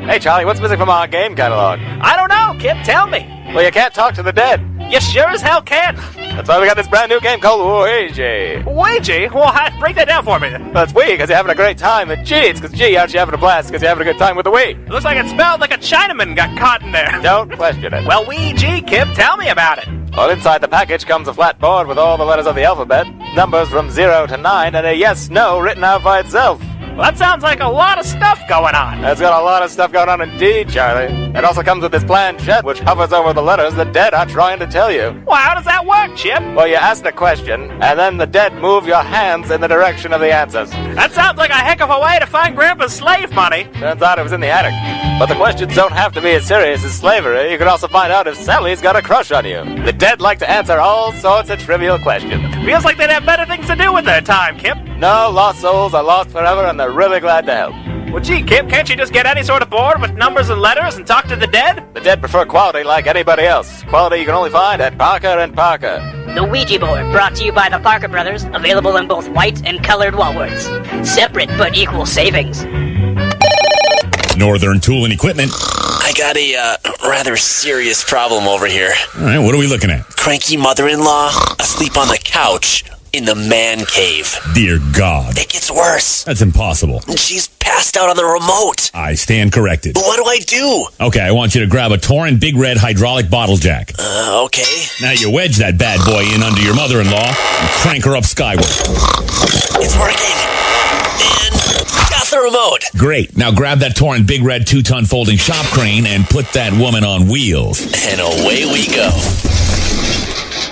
Hey, Charlie, what's missing from our game catalog? I don't know, Kip. Tell me. Well, you can't talk to the dead. You sure as hell can. That's why we got this brand new game called Ouija. Ouija? Well, break that down for me. Well, it's Wii because you're having a great time, and G, it's because G, aren't you having a blast because you're having a good time with the Wii. It looks like it smelled like a Chinaman got caught in there. Don't question it. Well, Ouija, Kip, tell me about it. Well, inside the package comes a flat board with all the letters of the alphabet, numbers from 0 to 9, and a yes-no written out by itself. Well, that sounds like a lot of stuff going on. It's got a lot of stuff going on indeed, Charlie. It also comes with this planchette, which hovers over the letters the dead are trying to tell you. Well, how does that work, Chip? Well, you ask the question, and then the dead move your hands in the direction of the answers. That sounds like a heck of a way to find Grandpa's slave money. Turns out it was in the attic. But the questions don't have to be as serious as slavery. You can also find out if Sally's got a crush on you. The dead like to answer all sorts of trivial questions. Feels like they'd have better things to do with their time, Kip. No, lost souls are lost forever, and they're really glad to help. Well, gee, Kip, can't you just get any sort of board with numbers and letters and talk to the dead? The dead prefer quality like anybody else. Quality you can only find at Parker & Parker. The Ouija board, brought to you by the Parker Brothers, available in both white and colored walworts. Separate but equal savings. Northern Tool and Equipment. I got a rather serious problem over here. All right, what are we looking at? Cranky mother-in-law asleep on the couch in the man cave. Dear God. It gets worse. That's impossible. She's passed out on the remote. I stand corrected. What do I do? Okay, I want you to grab a Torrin Big Red hydraulic bottle jack. Okay. Now you wedge that bad boy in under your mother-in-law and crank her up skyward. It's working. And got the remote. Great. Now grab that Torrin Big Red 2-ton folding shop crane and put that woman on wheels. And away we go.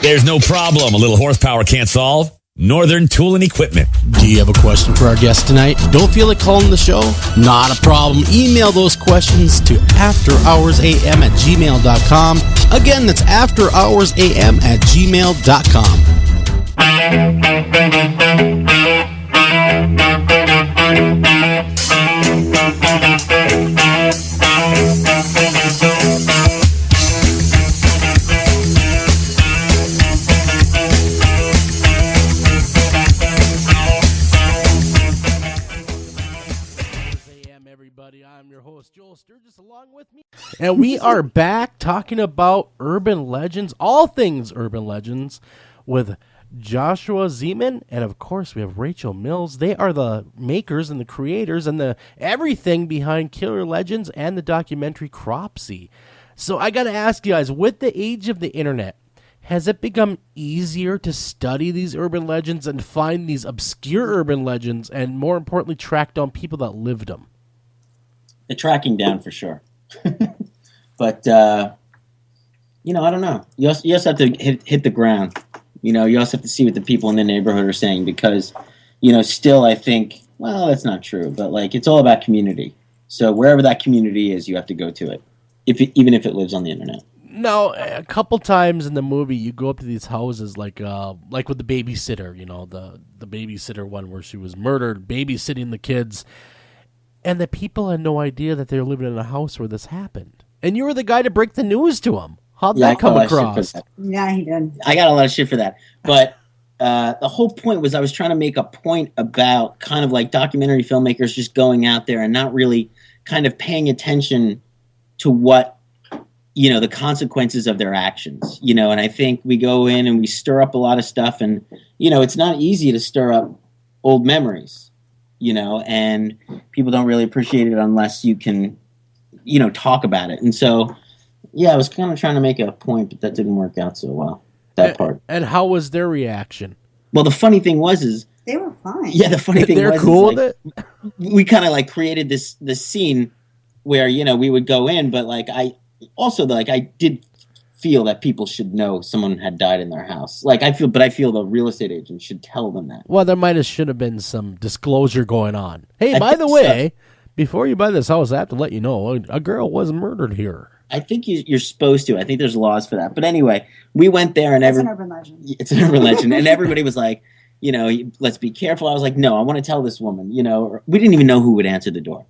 There's no problem a little horsepower can't solve. Northern Tool and Equipment. Do you have a question for our guest tonight? Don't feel like calling the show? Not a problem. Email those questions to afterhoursam@gmail.com. Again, that's afterhoursam@gmail.com. I'm your host, Joel Sturgis, along with me. And we are back talking about urban legends, all things urban legends, with Joshua Zeman, and of course we have Rachel Mills. They are the makers and the creators and the everything behind Killer Legends and the documentary Cropsy. So I got to ask you guys, with the age of the internet, has it become easier to study these urban legends and find these obscure urban legends and, more importantly, track down people that lived them? The tracking down for sure. But, I don't know. You also have to hit the ground. You also have to see what the people in the neighborhood are saying because, still I think, well, that's not true. But, it's all about community. So wherever that community is, you have to go to it, even if it lives on the internet. Now, a couple times in the movie, you go up to these houses, like with the babysitter, the babysitter one where she was murdered, babysitting the kids, and the people had no idea that they were living in a house where this happened. And you were the guy to break the news to them. How'd that come across? Yeah, he did. I got a lot of shit for that. But the whole point was I was trying to make a point about kind of like documentary filmmakers just going out there and not really kind of paying attention to what, the consequences of their actions, and I think we go in and we stir up a lot of stuff and, it's not easy to stir up old memories, and people don't really appreciate it unless you can, talk about it. And so, I was kind of trying to make a point, but that didn't work out so well, that part. And how was their reaction? Well, the funny thing was they were fine. Yeah, the funny thing they're was cool with it. We kind of like created this scene where, we would go in, but like I did feel that people should know someone had died in their house. I feel the real estate agent should tell them that. Well, there should have been some disclosure going on. Hey, by the way, before you buy this house, I have to let you know a girl was murdered here. I think you're supposed to. I think there's laws for that. But anyway, we went there and it's an urban legend. It's an urban legend, and everybody was like, let's be careful. I was like, no, I want to tell this woman. We didn't even know who would answer the door.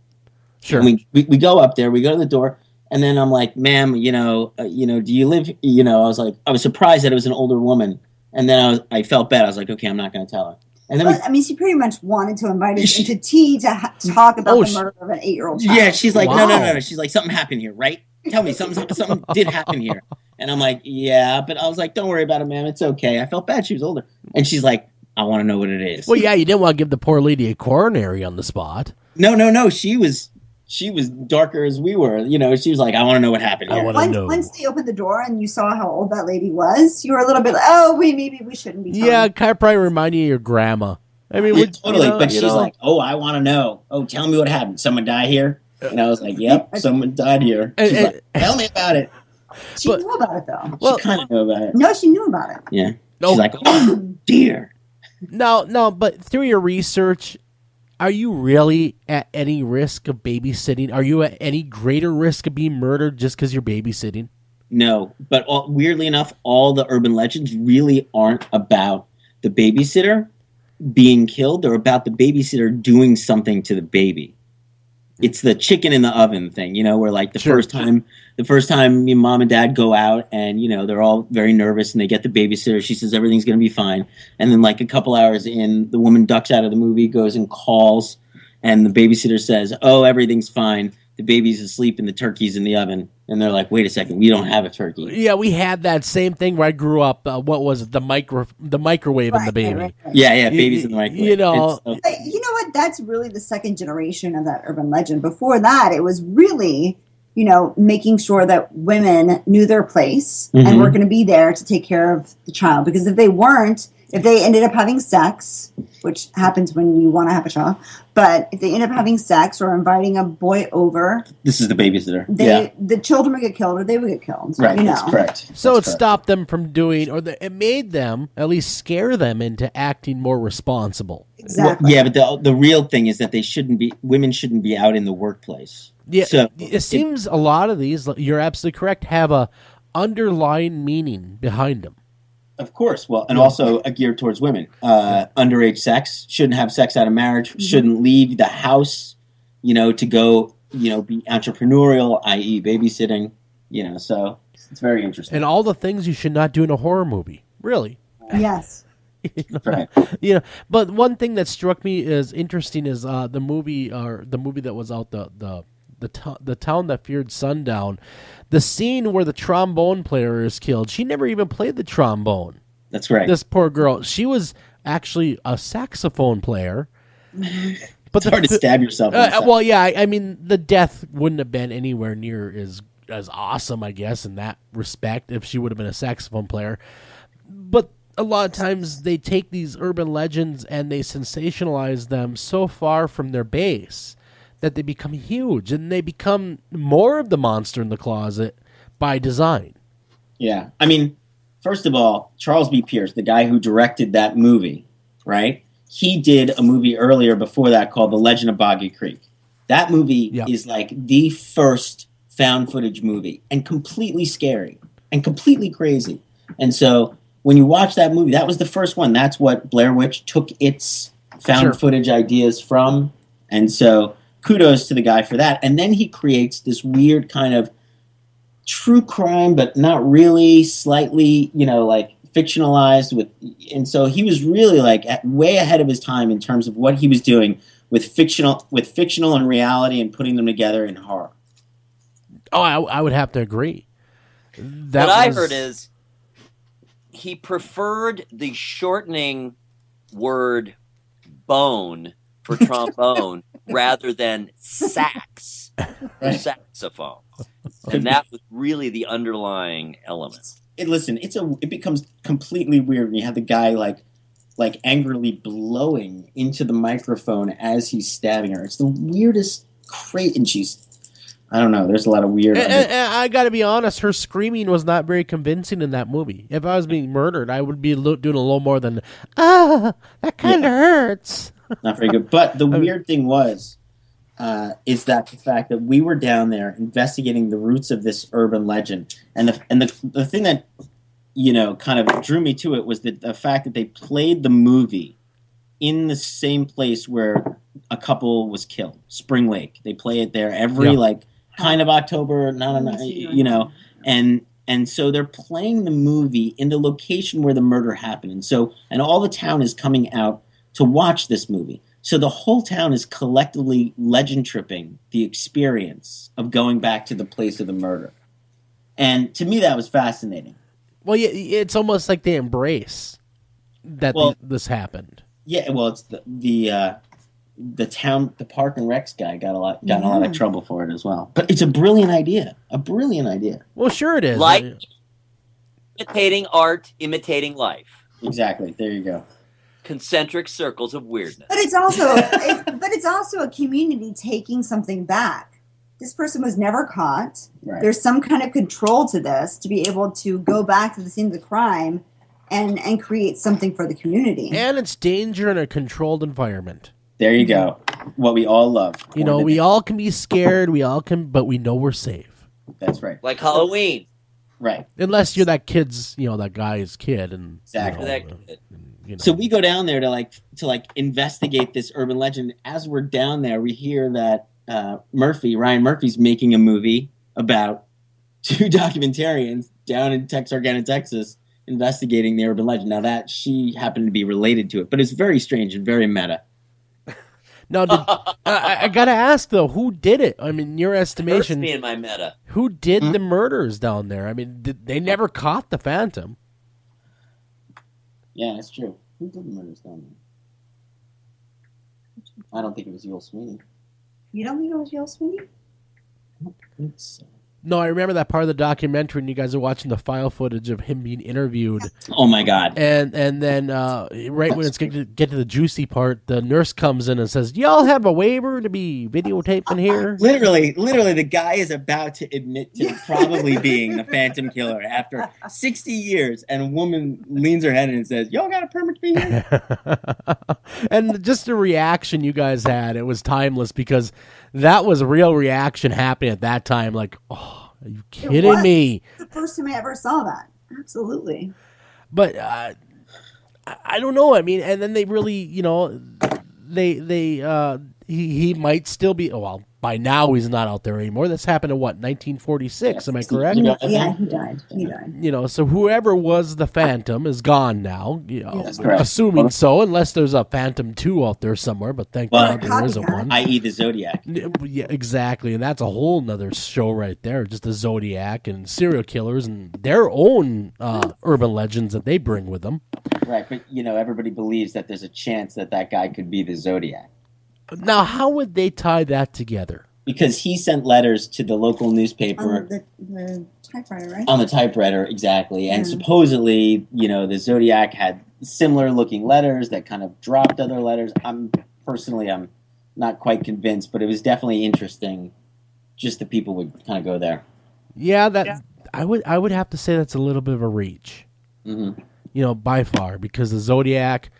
Sure. And we go up there. We go to the door. And then I'm like, ma'am, do you live? I was surprised that it was an older woman. And then I felt bad. I was like, okay, I'm not going to tell her. And then she pretty much wanted to invite us into tea to talk about the murder of an 8-year-old child. Yeah, she's like, no. She's like, something happened here, right? Tell me, something did happen here. And I'm like, yeah, but I was like, don't worry about it, ma'am. It's okay. I felt bad. She was older. And she's like, I want to know what it is. Well, yeah, you didn't want to give the poor lady a coronary on the spot. No. She was darker as we were. She was like, I want to know what happened here. Once they opened the door and you saw how old that lady was, you were a little bit like, maybe we shouldn't be talking. Yeah, kind of probably remind you of your grandma. I mean, totally. But she's like, I want to know. Oh, tell me what happened. Someone die here? And I was like, yep, someone died here. She's like, tell me about it. She knew about it, though. She kind of knew about it. No, she knew about it. Yeah. She's like, oh, dear. No, but through your research, are you really at any risk of babysitting? Are you at any greater risk of being murdered just because you're babysitting? No, but weirdly enough, all the urban legends really aren't about the babysitter being killed. They're about the babysitter doing something to the baby. It's the chicken in the oven thing, where like the first time your mom and dad go out and, they're all very nervous and they get the babysitter. She says everything's going to be fine. And then like a couple hours in, the woman ducks out of the movie, goes and calls, and the babysitter says, oh, everything's fine. The baby's asleep and the turkey's in the oven. And they're like, wait a second, we don't have a turkey. Yeah, we had that same thing where I grew up. What was it? The microwave and the baby. Right. Yeah, babies in the microwave. You know what? That's really the second generation of that urban legend. Before that, it was really, making sure that women knew their place and were going to be there to take care of the child. Because if they weren't, if they ended up having sex, which happens when you want to have a child, but if they end up having sex or inviting a boy over, this is the babysitter. The children would get killed or they would get killed. Right, that's correct. So it stopped them from doing, it made them, at least scare them into acting more responsible. Exactly. Well, yeah, but the real thing is that women shouldn't be out in the workplace. Yeah, so it seems a lot of these, you're absolutely correct, have a underlying meaning behind them. Of course. Well, and also geared towards women. Underage sex, shouldn't have sex out of marriage, shouldn't leave the house, to go, be entrepreneurial, i.e. babysitting, so it's very interesting. And all the things you should not do in a horror movie. Really. Yes. Right. But one thing that struck me as interesting is the movie that was out, the Town That Feared Sundown. The scene where the trombone player is killed, she never even played the trombone. That's right. This poor girl. She was actually a saxophone player. But it's hard to stab yourself. Well, yeah, I mean, the death wouldn't have been anywhere near as awesome, I guess, in that respect, if she would have been a saxophone player. But a lot of times they take these urban legends and they sensationalize them so far from their base that they become huge, and they become more of the monster in the closet by design. Yeah. I mean, first of all, Charles B. Pierce, the guy who directed that movie, right? He did a movie earlier before that called The Legend of Boggy Creek. That movie is like the first found footage movie and completely scary. and completely crazy. And so when you watch that movie, that was the first one. That's what Blair Witch took its found footage ideas from. And so kudos to the guy for that. And then he creates this weird kind of true crime, but not really, slightly, like fictionalized with. And so he was really like way ahead of his time in terms of what he was doing with fictional and reality and putting them together in horror. Oh, I would have to agree. I heard is he preferred the shortening word bone for trombone rather than sax for saxophone. And that was really the underlying element. It becomes completely weird when you have the guy like angrily blowing into the microphone as he's stabbing her. It's the weirdest and she's, I don't know, there's a lot of weird. And I gotta be honest, her screaming was not very convincing in that movie. If I was being murdered, I would be doing a little more than, that kind of hurts. Not very good. But the weird thing is that the fact that we were down there investigating the roots of this urban legend, and the thing that kind of drew me to it was the fact that they played the movie in the same place where a couple was killed, Spring Lake. They play it there every kind of October, and so they're playing the movie in the location where the murder happened, and all the town is coming out to watch this movie. So the whole town is collectively legend tripping the experience of going back to the place of the murder. And to me, that was fascinating. Well, yeah, it's almost like they embrace that this happened. Yeah, well, it's the town, the Park and Recs guy got in a lot of trouble for it as well. But it's a brilliant idea. Well, sure it is. Like imitating art, imitating life. Exactly. There you go. Concentric circles of weirdness. But it's also a community taking something back. This person was never caught. Right. There's some kind of control to this to be able to go back to the scene of the crime and create something for the community. And it's danger in a controlled environment. There you go. What we all love. We all can be scared. But we know we're safe. That's right. Like Halloween. Right. Unless you're that kid's, that guy's kid. And exactly. So we go down there to investigate this urban legend. As we're down there, we hear that Ryan Murphy's making a movie about two documentarians down in Texarkana, Texas, investigating the urban legend. Now that she happened to be related to it, but it's very strange and very meta. Now, I gotta ask though, who did it? I mean, in your estimation, me in my meta. Who did the murders down there? I mean, they never caught the Phantom. Yeah, that's true. Who did the murders down there? I don't think it was Yul Sweeney. You don't think it was Yul Sweeney? I don't think so. No, I remember that part of the documentary, and you guys are watching the file footage of him being interviewed. Oh my God! And then right when it's get to the juicy part, the nurse comes in and says, "Do y'all have a waiver to be videotaping here?" Literally, the guy is about to admit to probably being the Phantom Killer after 60 years, and a woman leans her head in and says, "Y'all got a permit to be here?" And just the reaction you guys had, it was timeless because that was a real reaction happening at that time. Like, oh, are you kidding me? The first time I ever saw that. Absolutely. But I don't know. I mean, and then they really, he might still be. Well, by now he's not out there anymore. This happened in 1946. Am I correct? Yeah, he died. So whoever was the Phantom is gone now. That's correct. Assuming so, unless there's a Phantom 2 out there somewhere. But thank God there isn't one. I.e. the Zodiac. Yeah, exactly, and that's a whole nother show right there. Just the Zodiac and serial killers and their own urban legends that they bring with them. Right, but everybody believes that there's a chance that guy could be the Zodiac. Now, how would they tie that together? Because he sent letters to the local newspaper. On the typewriter, right? On the typewriter, exactly. And supposedly, the Zodiac had similar looking letters that kind of dropped other letters. I'm not quite convinced, but it was definitely interesting just that people would kind of go there. Yeah, I would have to say that's a little bit of a reach. Mm-hmm. By far, because the Zodiac...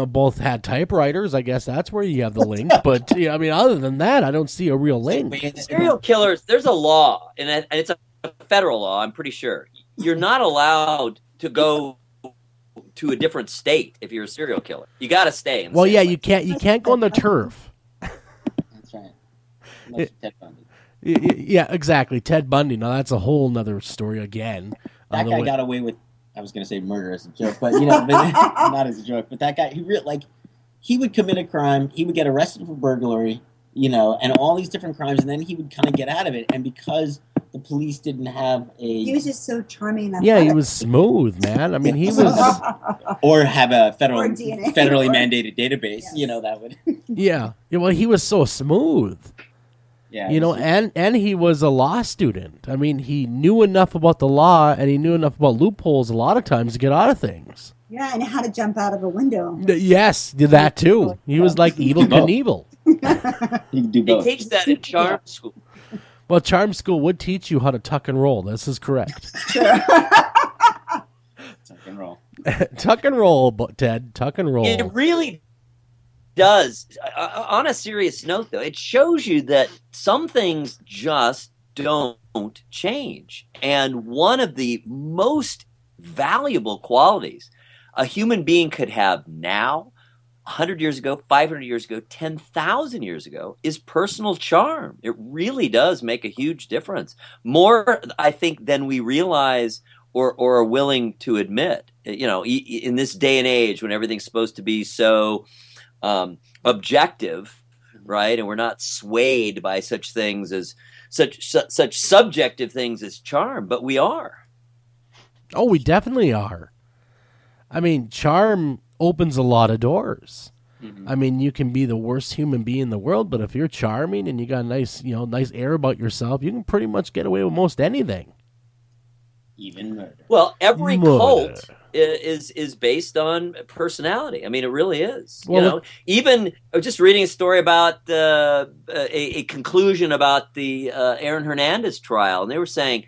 both had typewriters. I guess that's where you have the link. But other than that, I don't see a real link. Serial killers, there's a law, and it's a federal law, I'm pretty sure. You're not allowed to go to a different state if you're a serial killer. You got to stay in the same place. You can't go on the turf. That's right. Unless you're Ted Bundy. Yeah, exactly. Ted Bundy. Now that's a whole nother story again. That guy got away with, I was going to say murder as a joke, but not as a joke. But that guy, he would commit a crime. He would get arrested for burglary, and all these different crimes, and then he would kind of get out of it. And because the police didn't have he was just so charming. And he was smooth, man. I mean, he was. Or have a DNA. federally mandated database. Yes. That would. Yeah. Well, he was so smooth. Yeah. And he was a law student. I mean, he knew enough about the law, and he knew enough about loopholes a lot of times to get out of things. Yeah, and how to jump out of a window. Yes, did that too. He was like Evel Knievel. He can do both. They teach that in charm school. Well, charm school would teach you how to tuck and roll. This is correct. Tuck and roll. Tuck and roll, Ted. Tuck and roll. It really does. On a serious note, though, it shows you that some things just don't change. And one of the most valuable qualities a human being could have now, 100 years ago, 500 years ago, 10,000 years ago, is personal charm. It really does make a huge difference. More, I think, than we realize or are willing to admit. In this day and age when everything's supposed to be so objective, right? And we're not swayed by such things as such subjective things as charm, but we are. Oh, we definitely are. I mean, charm opens a lot of doors. Mm-hmm. I mean, you can be the worst human being in the world, but if you're charming and you got nice air about yourself, you can pretty much get away with most anything. Even murder. Well, every cult is based on personality. I mean, it really is. Well, even I was just reading a story about a conclusion about the Aaron Hernandez trial, and they were saying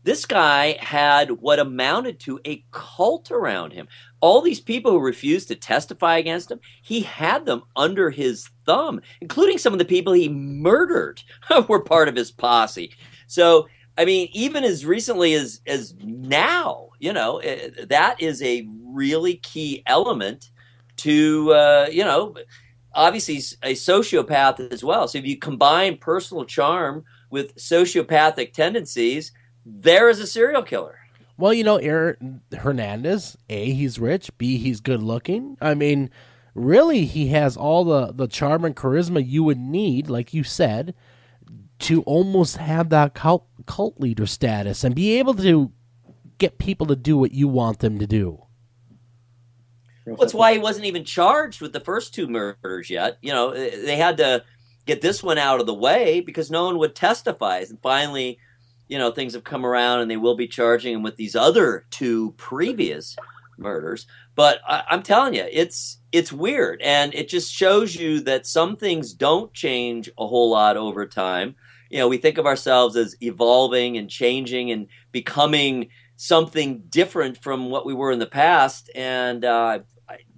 this guy had what amounted to a cult around him. All these people who refused to testify against him, he had them under his thumb, including some of the people he murdered were part of his posse. So, I mean, even as recently as now, that is a really key element to, obviously a sociopath as well. So if you combine personal charm with sociopathic tendencies, there is a serial killer. Well, Aaron Hernandez, A, he's rich, B, he's good looking. I mean, really, he has all the charm and charisma you would need, like you said, to almost have that cult leader status and be able to get people to do what you want them to do. Well, that's why he wasn't even charged with the first two murders yet. They had to get this one out of the way because no one would testify. And finally, things have come around and they will be charging him with these other two previous murders. But I'm telling you, it's weird. And it just shows you that some things don't change a whole lot over time. We think of ourselves as evolving and changing and becoming something different from what we were in the past. And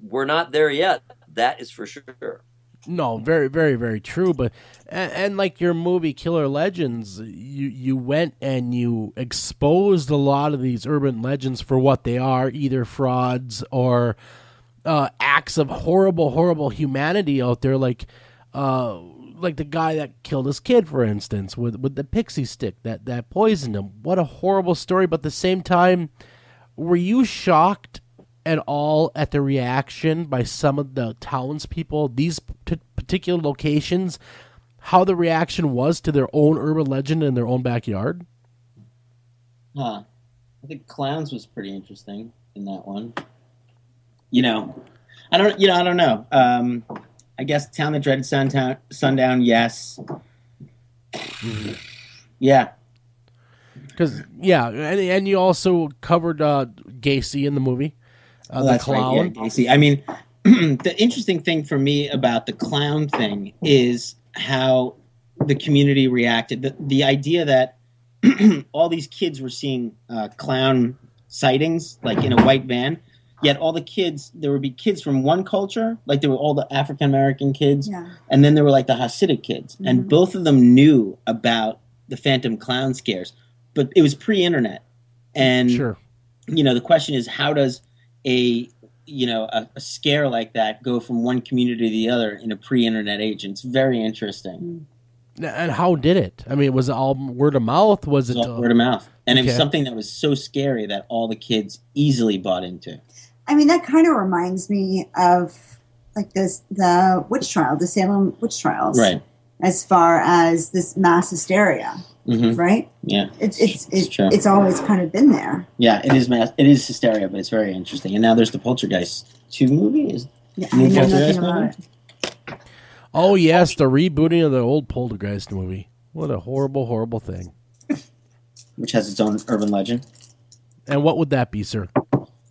we're not there yet. That is for sure. No, very, very, very true. But and like your movie Killer Legends, you went and you exposed a lot of these urban legends for what they are, either frauds or acts of horrible, horrible humanity out there, like the guy that killed his kid, for instance, with the pixie stick that poisoned him. What a horrible story! But at the same time, were you shocked at all at the reaction by some of the townspeople, these particular locations, how the reaction was to their own urban legend in their own backyard? I think clowns was pretty interesting in that one. I don't know. I guess Town That Dreaded Sundown, yes. Mm-hmm. Yeah. Because, and you also covered Gacy in the movie. The clown. Right, yeah, Gacy. I mean, the interesting thing for me about the clown thing is how the community reacted. The idea that all these kids were seeing clown sightings, like in a white van, yet all the kids, there would be kids from one culture, like there were all the African-American kids, and then there were like the Hasidic kids, and both of them knew about the Phantom Clown scares. but it was pre-internet. And, Sure. The question is, how does a scare like that go from one community to the other in a pre-internet age? And it's very interesting. And how did it? I mean, was it all word of mouth? Was it all word of mouth? And it was Okay. something that was so scary that all the kids easily bought into. I mean, that kind of reminds me of like the witch trial, the Salem witch trials, Right. as far as this mass hysteria, Mhm. right? Yeah. It's true. it's always kind of been there. Yeah, it is it is hysteria, but it's very interesting. And now there's the Poltergeist 2 movie. Yeah, New I know Poltergeist nothing about movie? it. Oh, yes, the rebooting of the old Poltergeist movie. What a horrible, horrible thing. Which has its own urban legend. And what would that be, sir?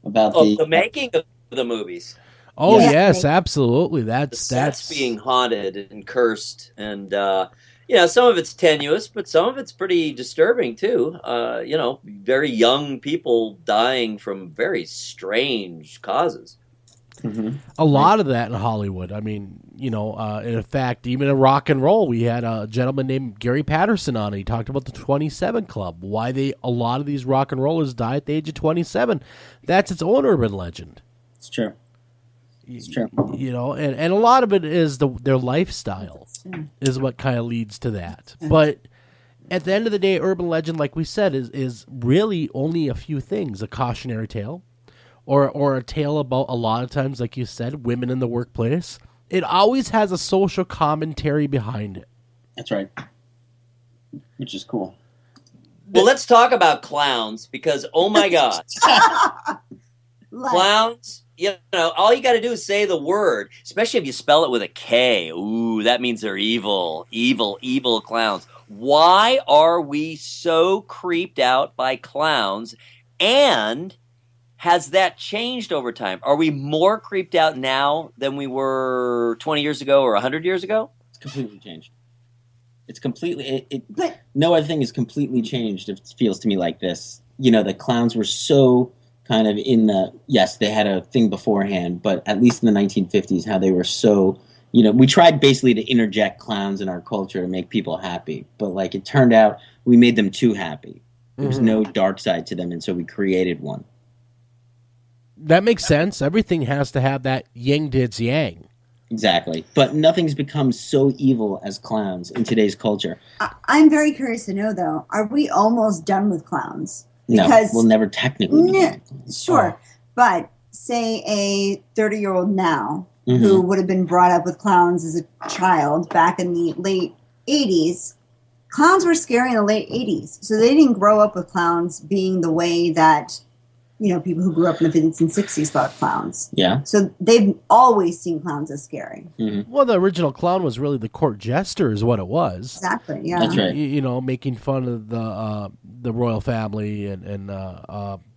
About The making of the movies. Oh, Yeah. yes, absolutely. The That's sets being haunted and cursed, and some of it's tenuous, but some of it's pretty disturbing too. Very young people dying from very strange causes. a lot of that in Hollywood. I mean, in fact, even in rock and roll, we had a gentleman named Gary Patterson on. He talked about the 27 Club, why a lot of these rock and rollers die at the age of 27. That's its own urban legend. It's true. It's true. And a lot of it is their lifestyle is what kind of leads to that. But at the end of the day, urban legend, like we said, is really only a few things: a cautionary tale, or a tale about, a lot of times, like you said, women in the workplace. It always has a social commentary behind it. That's right. Which is cool. Well, let's talk about clowns because, oh my God, clowns. All you got to do is say the word, especially if you spell it with a K. Ooh, that means they're evil, evil, evil clowns. Why are we so creeped out by clowns? And has that changed over time? Are we more creeped out now than we were 20 years ago or 100 years ago? It's completely changed. It's completely... no other thing is completely changed, it feels to me like this. The clowns were so kind of in the... Yes, they had a thing beforehand, but at least in the 1950s, how they were so... we tried basically to interject clowns in our culture to make people happy. But, it turned out we made them too happy. There was no dark side to them, and so we created one. That makes sense. Everything has to have that yin to its yang. Exactly. But nothing's become so evil as clowns in today's culture. I'm very curious to know, though, are we almost done with clowns? No, we'll never technically be done. Sure. But say a 30-year-old now Mm-hmm. who would have been brought up with clowns as a child back in the late 80s, clowns were scary in the late 80s. So they didn't grow up with clowns being the way that, people who grew up in the 50s and 60s thought clowns. Yeah. So they've always seen clowns as scary. Mm-hmm. Well, the original clown was really the court jester is what it was. Exactly, yeah. That's right. Making fun of the royal family and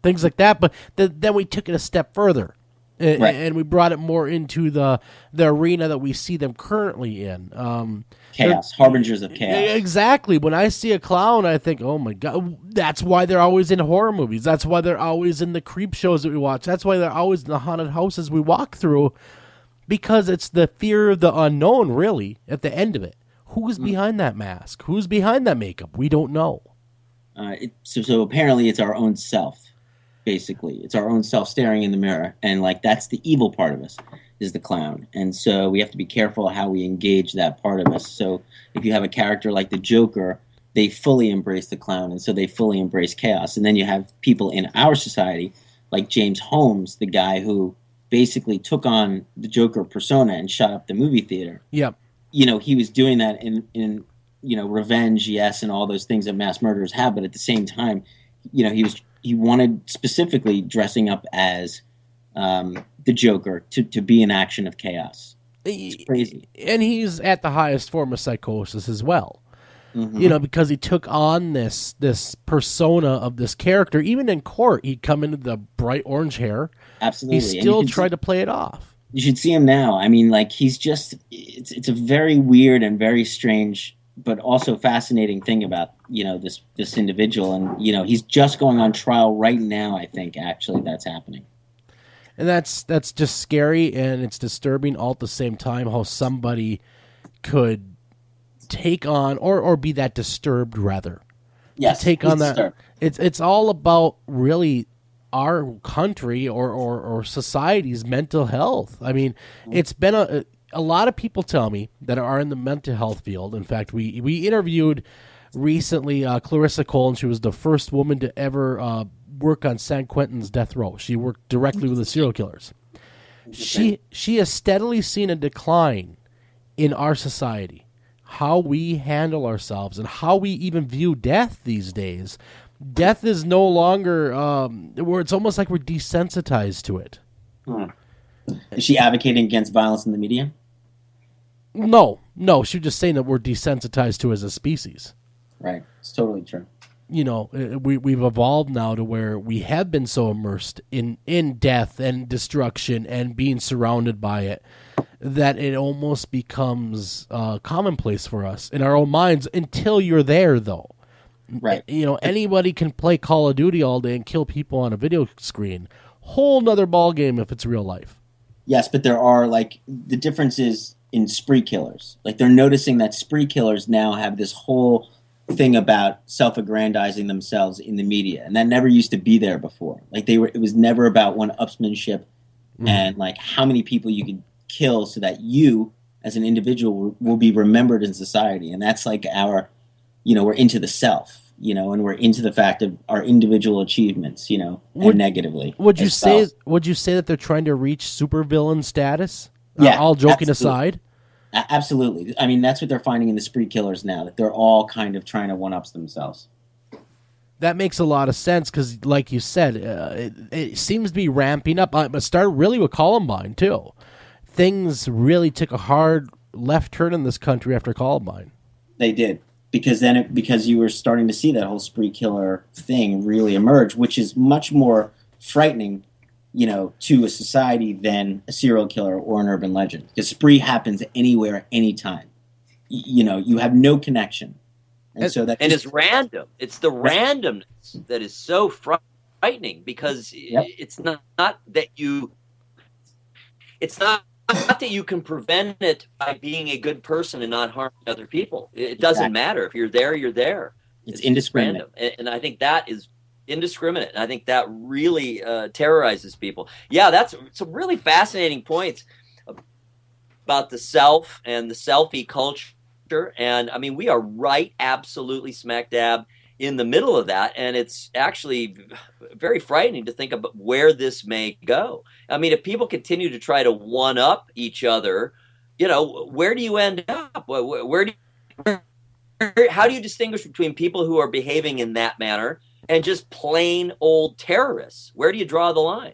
things like that. But then we took it a step further. And we brought it more into the arena that we see them currently in. Chaos, harbingers of chaos. Exactly. When I see a clown, I think, oh my God, that's why they're always in horror movies. That's why they're always in the creep shows that we watch. That's why they're always in the haunted houses we walk through, because it's the fear of the unknown, really, at the end of it. Who's behind that mask? Who's behind that makeup? We don't know. So apparently it's our own self. Basically, it's our own self staring in the mirror, and that's the evil part of us is the clown, and so we have to be careful how we engage that part of us. So if you have a character like the Joker, they fully embrace the clown, and so they fully embrace chaos. And then you have people in our society like James Holmes, the guy who basically took on the Joker persona and shut up the movie theater. Yep. He was doing that in revenge, yes, and all those things that mass murderers have, but at the same time, he wanted specifically dressing up as the Joker to be an action of chaos. It's crazy. And he's at the highest form of psychosis as well. Mm-hmm. Because he took on this persona of this character. Even in court, he'd come into the bright orange hair. Absolutely. He still tried to play it off. You should see him now. I mean, he's just... It's a very weird and very strange but also fascinating thing about, this individual. And, he's just going on trial right now, I think, actually, that's happening. And that's just scary, and it's disturbing all at the same time how somebody could take on or be that disturbed, rather, Yes, to take on that. start. It's all about really our country or society's mental health. I mean, it's been a lot of people tell me that are in the mental health field. In fact, we interviewed recently Clarissa Cole, and she was the first woman to ever work on San Quentin's death row. She worked directly with the serial killers. She has steadily seen a decline in our society, how we handle ourselves and how we even view death these days. Death is no longer where it's almost like we're desensitized to it. Is she advocating against violence in the media? No, she was just saying that we're desensitized to it as a species. Right, it's totally true. You know, we've evolved now to where we have been so immersed in death and destruction and being surrounded by it that it almost becomes commonplace for us in our own minds until you're there, though. Right. You know, anybody can play Call of Duty all day and kill people on a video screen. Whole nother ball game if it's real life. Yes, but there are, like, the difference is in spree killers. Like, they're noticing that spree killers now have this whole thing about self-aggrandizing themselves in the media, and that never used to be there before. Like, it was never about one-upsmanship and, like, how many people you could kill so that you, as an individual, will be remembered in society. And that's, like, our, you know, we're into the self. You know, and we're into the fact of our individual achievements, you know, and negatively. Would you say that they're trying to reach supervillain status? Yeah, all joking absolutely. aside. Absolutely. I mean, that's what they're finding in the spree killers now, that they're all kind of trying to one-ups themselves. That makes a lot of sense because, like you said, it seems to be ramping up. But started really with Columbine, too. Things really took a hard left turn in this country after Columbine. They did. Because you were starting to see that whole spree killer thing really emerge, which is much more frightening, you know, to a society than a serial killer or an urban legend. Because spree happens anywhere, anytime. You know, you have no connection, and it's random. It's the randomness that is so frightening because it's not that you. It's not that you can prevent it by being a good person and not harming other people. It doesn't matter. If you're there, you're there. It's indiscriminate. And I think that is indiscriminate. And I think that really terrorizes people. Yeah, that's some really fascinating points about the self and the selfie culture. And, I mean, we are right absolutely smack dab in the middle of that, and it's actually very frightening to think about where this may go. I mean, if people continue to try to one-up each other, you know, where do you end up? How do you distinguish between people who are behaving in that manner and just plain old terrorists? Where do you draw the line?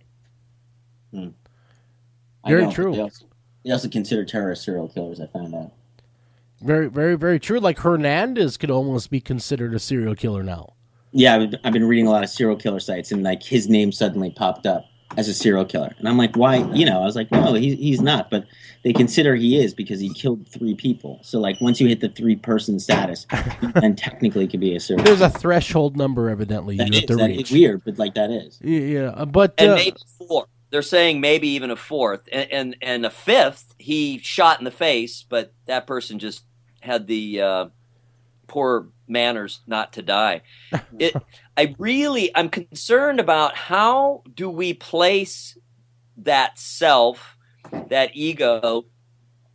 Very true. They also consider terrorists serial killers, I found out. Very, very, very true. Like Hernandez could almost be considered a serial killer now. Yeah, I've been reading a lot of serial killer sites, and like his name suddenly popped up as a serial killer, and I'm like, why? You know, I was like, no, he's not, but they consider he is because he killed 3 people. So like, once you hit the 3-person status, then technically it could be a serial. There's a threshold number, evidently. That is weird, but like that is. Yeah, but and maybe 4. They're saying maybe even a 4th, and a 5th he shot in the face, but that person just had the poor manners not to die. I'm concerned about how do we place that self, that ego,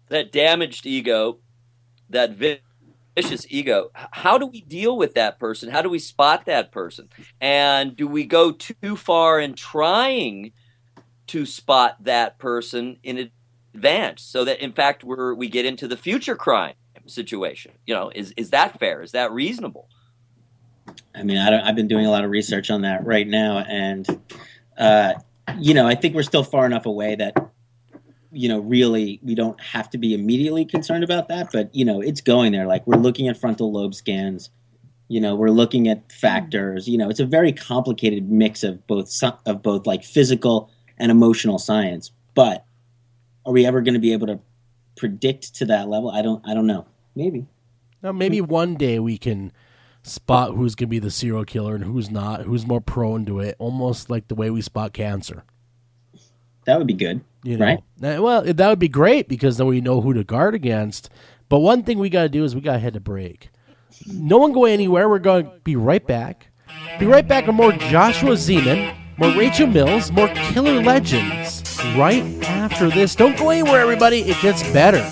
that damaged ego, that vicious ego. How do we deal with that person? How do we spot that person? And do we go too far in trying to spot that person in advance so that, in fact, we get into the future crime situation? You know, is that fair? Is that reasonable? I mean, I've been doing a lot of research on that right now, and you know, I think we're still far enough away that, you know, really we don't have to be immediately concerned about that. But you know, it's going there. Like, we're looking at frontal lobe scans. You know, we're looking at factors. You know, it's a very complicated mix of both like physical and emotional science. But are we ever going to be able to predict to that level? I don't know. Maybe. Now, maybe one day we can spot who's going to be the serial killer and who's not, who's more prone to it, almost like the way we spot cancer. That would be good, you know? Right? Well, that would be great because then we know who to guard against. But one thing we got to do is we got to hit a break. No one go anywhere. We're going to be right back. Be right back with more Joshua Zeman, more Rachel Mills, more Killer Legends right after this. Don't go anywhere, everybody. It gets better.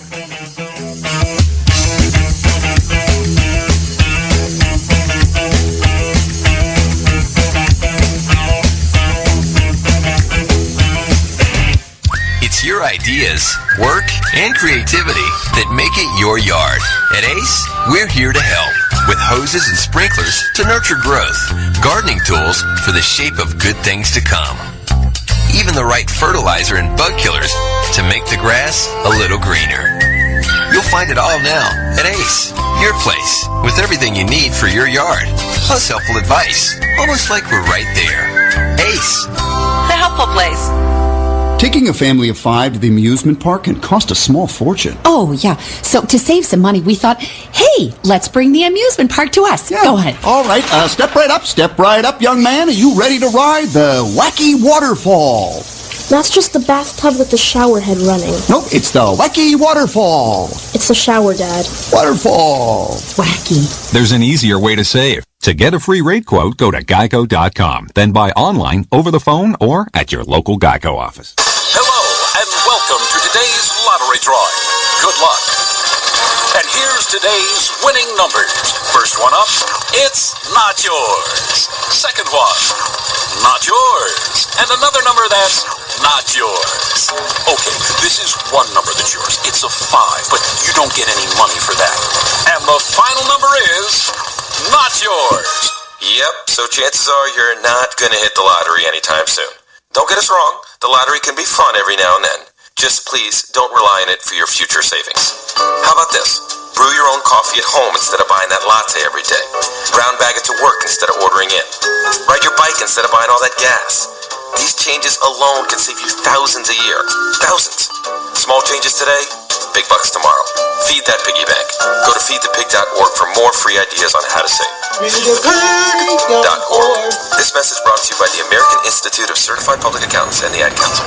It's your ideas, work, and creativity that make it your yard. At Ace, we're here to help with hoses and sprinklers to nurture growth, gardening tools for the shape of good things to come, even the right fertilizer and bug killers to make the grass a little greener. You'll find it all now at Ace, your place, with everything you need for your yard, plus helpful advice, almost like we're right there. Ace, the helpful place. Taking a family of 5 to the amusement park can cost a small fortune. Oh, yeah. So to save some money, we thought, hey, let's bring the amusement park to us. Yeah. Go ahead. All right. Step right up, young man. Are you ready to ride the Wacky Waterfall? That's just the bathtub with the shower head running. Nope, it's the Wacky Waterfall. It's the shower, Dad. Waterfall. Wacky. There's an easier way to save. To get a free rate quote, go to geico.com. Then buy online, over the phone, or at your local Geico office. And welcome to today's lottery drawing. Good luck. And here's today's winning numbers. First one up, it's not yours. Second one, not yours. And another number that's not yours. Okay, this is one number that's yours. It's a 5, but you don't get any money for that. And the final number is not yours. Yep, so chances are you're not going to hit the lottery anytime soon. Don't get us wrong, the lottery can be fun every now and then. Just please don't rely on it for your future savings. How about this? Brew your own coffee at home instead of buying that latte every day. Brown bag it to work instead of ordering in. Ride your bike instead of buying all that gas. These changes alone can save you thousands a year. Thousands. Small changes today, big bucks tomorrow. Feed that piggy bank. Go to feedthepig.org for more free ideas on how to save. Feedthepig.org. This message brought to you by the American Institute of Certified Public Accountants and the Ad Council.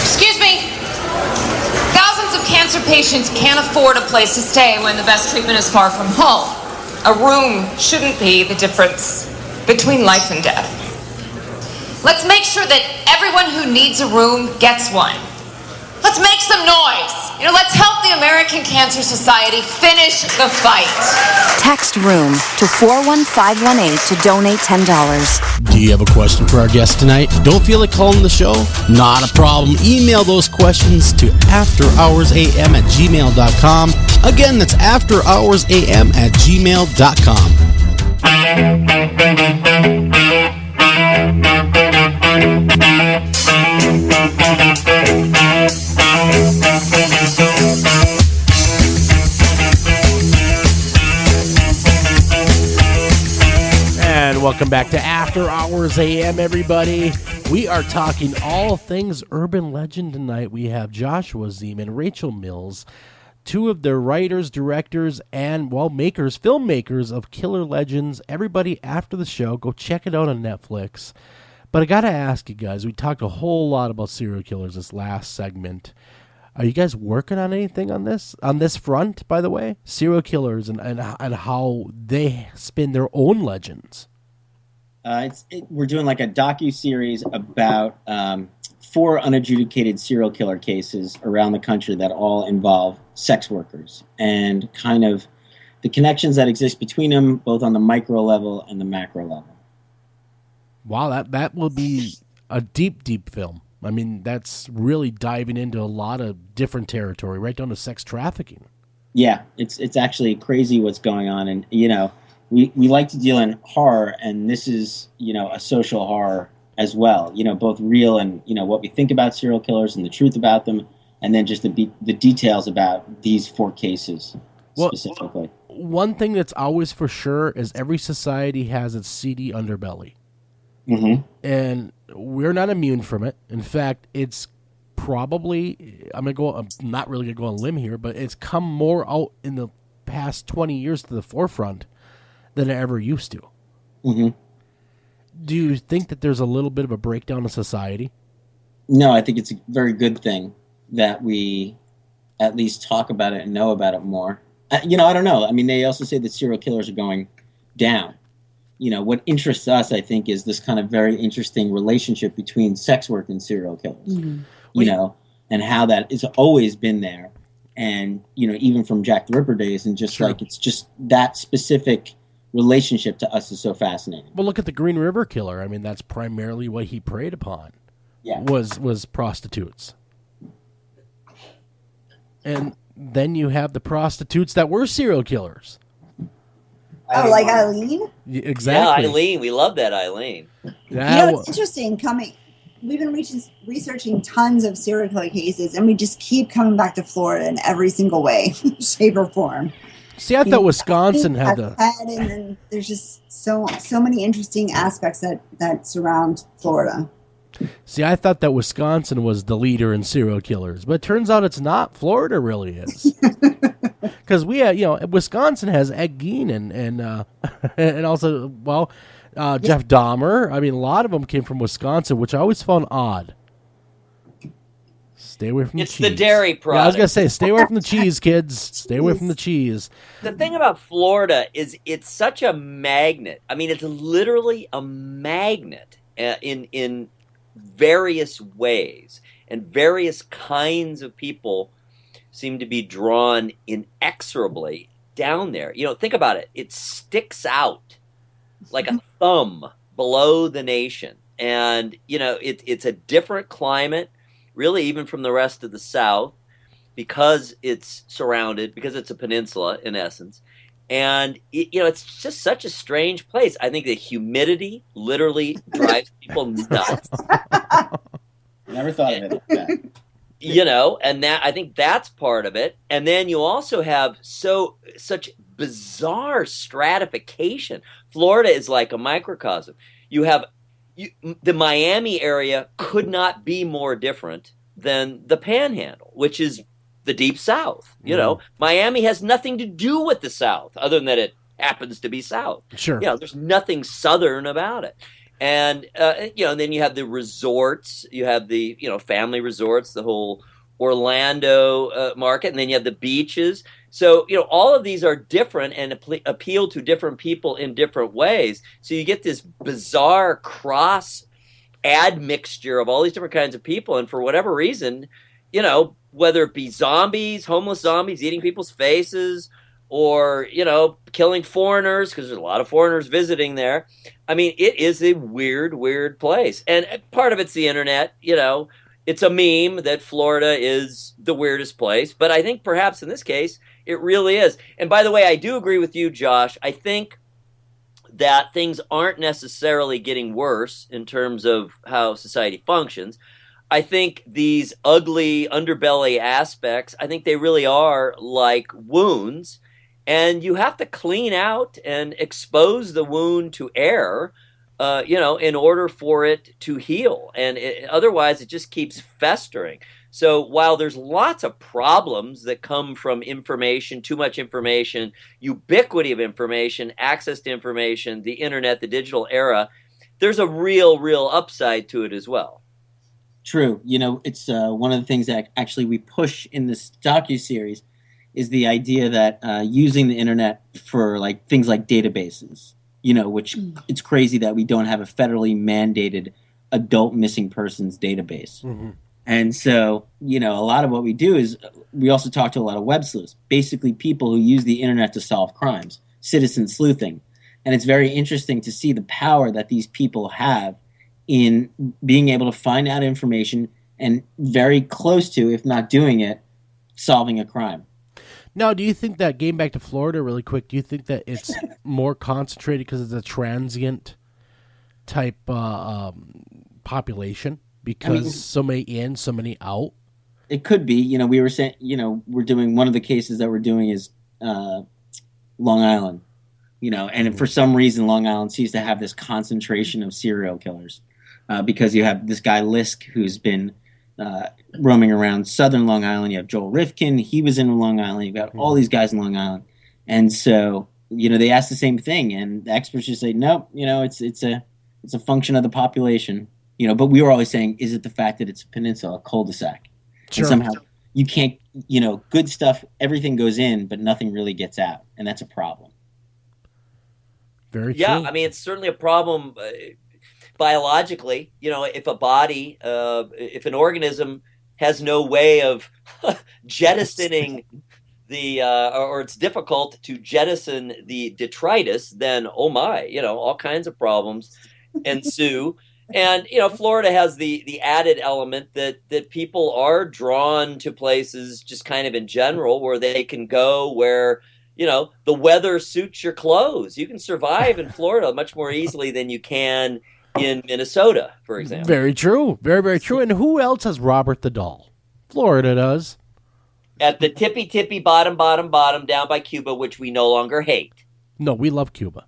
Excuse me. Thousands of cancer patients can't afford a place to stay when the best treatment is far from home. A room shouldn't be the difference between life and death. Let's make sure that everyone who needs a room gets one. Let's make some noise. Let's help the American Cancer Society finish the fight. Text ROOM to 41518 to donate $10. Do you have a question for our guest tonight? Don't feel like calling the show? Not a problem. Email those questions to afterhoursam@gmail.com. Again, that's afterhoursam@gmail.com. And welcome back to After Hours AM, everybody. We are talking all things urban legend tonight. We have Joshua Zeman, Rachel Mills, two of the writers, directors, and, filmmakers of Killer Legends. Everybody, after the show, go check it out on Netflix. But I got to ask you guys, we talked a whole lot about serial killers this last segment. Are you guys working on anything on this front, by the way? Serial killers and how they spin their own legends. We're doing like a docu-series about 4 unadjudicated serial killer cases around the country that all involve sex workers and kind of the connections that exist between them, both on the micro level and the macro level. Wow, that will be a deep, deep film. I mean, that's really diving into a lot of different territory, right down to sex trafficking. Yeah, it's actually crazy what's going on. And, we like to deal in horror, and this is, a social horror as well. Both real and, what we think about serial killers and the truth about them, and then just the details about these 4 cases specifically. One thing that's always for sure is every society has its seedy underbelly. Mm-hmm. And we're not immune from it. In fact, it's probably, I'm not really going to go on a limb here, but it's come more out in the past 20 years to the forefront than it ever used to. Mm-hmm. Do you think that there's a little bit of a breakdown of society? No, I think it's a very good thing that we at least talk about it and know about it more. I don't know. I mean, they also say that serial killers are going down. What interests us, I think, is this kind of very interesting relationship between sex work and serial killers. Mm-hmm. And how that has always been there. And, even from Jack the Ripper days, and just like, it's just that specific relationship to us is so fascinating. Well, look at the Green River Killer. I mean, that's primarily what he preyed upon. Yeah. Was prostitutes. And then you have the prostitutes that were serial killers. Oh, like Eileen? Exactly. Yeah, Eileen. We love that Eileen. It's interesting we've been researching tons of serial killer cases, and we just keep coming back to Florida in every single way, shape, or form. See, I thought Wisconsin had the... And then there's just so many interesting aspects that surround Florida. See, I thought that Wisconsin was the leader in serial killers, but it turns out it's not. Florida really is. Because Wisconsin has Ed Gein and also, Jeff Dahmer. I mean, a lot of them came from Wisconsin, which I always found odd. Stay away from the cheese. It's the dairy product. Yeah, I was going to say, stay away from the cheese, kids. Stay away from the cheese. The thing about Florida is it's such a magnet. I mean, it's literally a magnet in various ways, and various kinds of people seem to be drawn inexorably down there. Think about it. It sticks out like a thumb below the nation. And, it's a different climate, really, even from the rest of the South, because it's surrounded, because it's a peninsula, in essence. And, it's just such a strange place. I think the humidity literally drives people nuts. Never thought of it like that. And that, I think that's part of it. And then you also have such bizarre stratification. Florida is like a microcosm. You have the Miami area could not be more different than the Panhandle, which is the Deep South. Miami has nothing to do with the South, other than that it happens to be South. Sure. There's nothing Southern about it. And, and then you have the resorts, you have the, family resorts, the whole Orlando market, and then you have the beaches. So, all of these are different and appeal to different people in different ways. So you get this bizarre admixture of all these different kinds of people. And for whatever reason, whether it be zombies, homeless zombies eating people's faces, or, killing foreigners, because there's a lot of foreigners visiting there. I mean, it is a weird, weird place. And part of it's the internet, it's a meme that Florida is the weirdest place. But I think perhaps in this case, it really is. And by the way, I do agree with you, Josh. I think that things aren't necessarily getting worse in terms of how society functions. I think these ugly underbelly aspects, I think they really are like wounds. And you have to clean out and expose the wound to air, in order for it to heal. And otherwise, it just keeps festering. So while there's lots of problems that come from information, too much information, ubiquity of information, access to information, the internet, the digital era, there's a real upside to it as well. True. It's one of the things that actually we push in this docuseries is the idea that using the internet for things like databases, which it's crazy that we don't have a federally mandated adult missing persons database. Mm-hmm. And so, a lot of what we do is we also talk to a lot of web sleuths, basically people who use the internet to solve crimes, citizen sleuthing. And it's very interesting to see the power that these people have in being able to find out information and very close to, if not doing it, solving a crime. Now, do you think that, getting back to Florida really quick, do you think that it's more concentrated because it's a transient type population? Because so many in, so many out? It could be. We were saying, we're doing, one of the cases that we're doing is Long Island, and for some reason Long Island seems to have this concentration of serial killers because you have this guy Lisk who's been roaming around southern Long Island. You have Joel Rifkin. He was in Long Island. You've got all these guys in Long Island. And so, they asked the same thing. And the experts just say, nope, it's a function of the population. But we were always saying, is it the fact that it's a peninsula, a cul-de-sac? Sure. And somehow, you can't, good stuff, everything goes in, but nothing really gets out. And that's a problem. Very true. Yeah, I mean, it's certainly a problem biologically. If a body, if an organism has no way of jettisoning or it's difficult to jettison the detritus, then, oh my, all kinds of problems ensue. And, Florida has the added element that people are drawn to places just kind of in general where they can go where, the weather suits your clothes. You can survive in Florida much more easily than you can in Minnesota, for example. Very true. Very, very true. And who else has Robert the Doll? Florida does. At the tippy bottom down by Cuba, which we no longer hate. No, we love Cuba.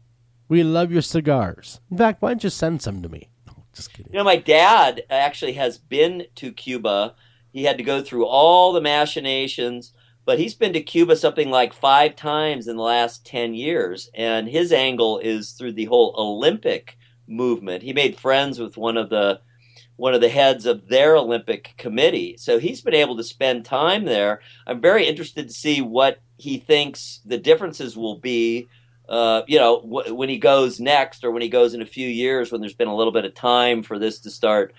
We love your cigars. In fact, why don't you send some to me? No, just kidding. My dad actually has been to Cuba. He had to go through all the machinations, but he's been to Cuba something like 5 times in the last 10 years. And his angle is through the whole Olympic movement. He made friends with one of the heads of their Olympic committee. So he's been able to spend time there. I'm very interested to see what he thinks the differences will be, when he goes next or when he goes in a few years, when there's been a little bit of time for this to start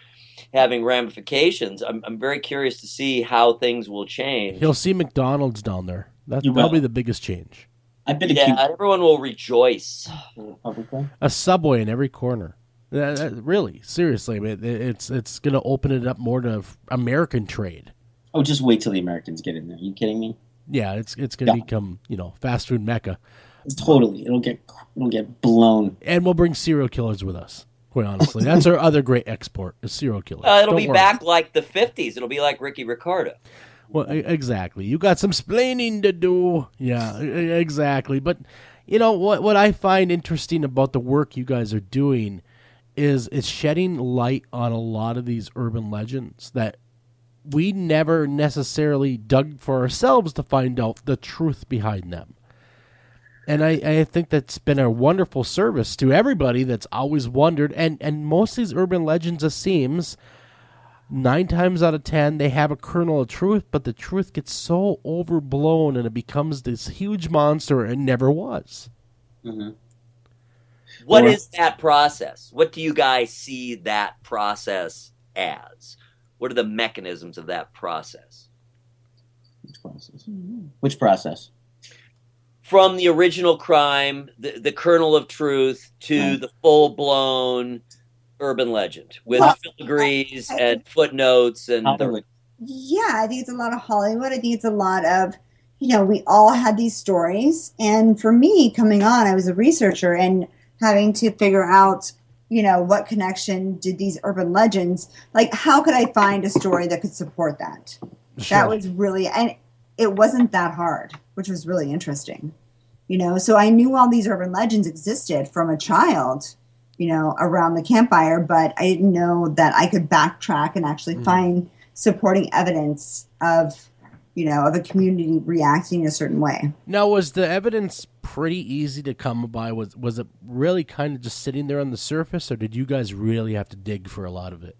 having ramifications. I'm very curious to see how things will change. He'll see McDonald's down there. That'll be the biggest change. I've been to Cuba. Everyone will rejoice. A Subway in every corner. Really, seriously, I mean, it's going to open it up more to American trade. Oh, just wait till the Americans get in there. Are you kidding me? Yeah, it's going to become fast food mecca. Totally, it'll get blown. And we'll bring serial killers with us. Quite honestly, that's our other great export: is serial killers. It'll be back like the 50s. It'll be like Ricky Ricardo. Well, exactly. You got some splaining to do. Yeah, exactly. But what I find interesting about the work you guys are doing is it's shedding light on a lot of these urban legends that we never necessarily dug for ourselves to find out the truth behind them. And I think that's been a wonderful service to everybody that's always wondered. And most of these urban legends, it seems, 9 times out of 10, they have a kernel of truth, but the truth gets so overblown and it becomes this huge monster it never was. Mm-hmm. What is that process? What do you guys see that process as? What are the mechanisms of that process? Which process? From the original crime, the kernel of truth, to the full-blown urban legend with filigrees and footnotes and Yeah, I think it's a lot of Hollywood. I think it's a lot of, we all had these stories. And for me, coming on, I was a researcher and having to figure out, what connection did these urban legends, like how could I find a story that could support that? Sure. That was really, and it wasn't that hard, which was really interesting. So I knew all these urban legends existed from a child, around the campfire, but I didn't know that I could backtrack and actually find supporting evidence of a community reacting a certain way. Now, was the evidence pretty easy to come by? Was it really kind of just sitting there on the surface, or did you guys really have to dig for a lot of it?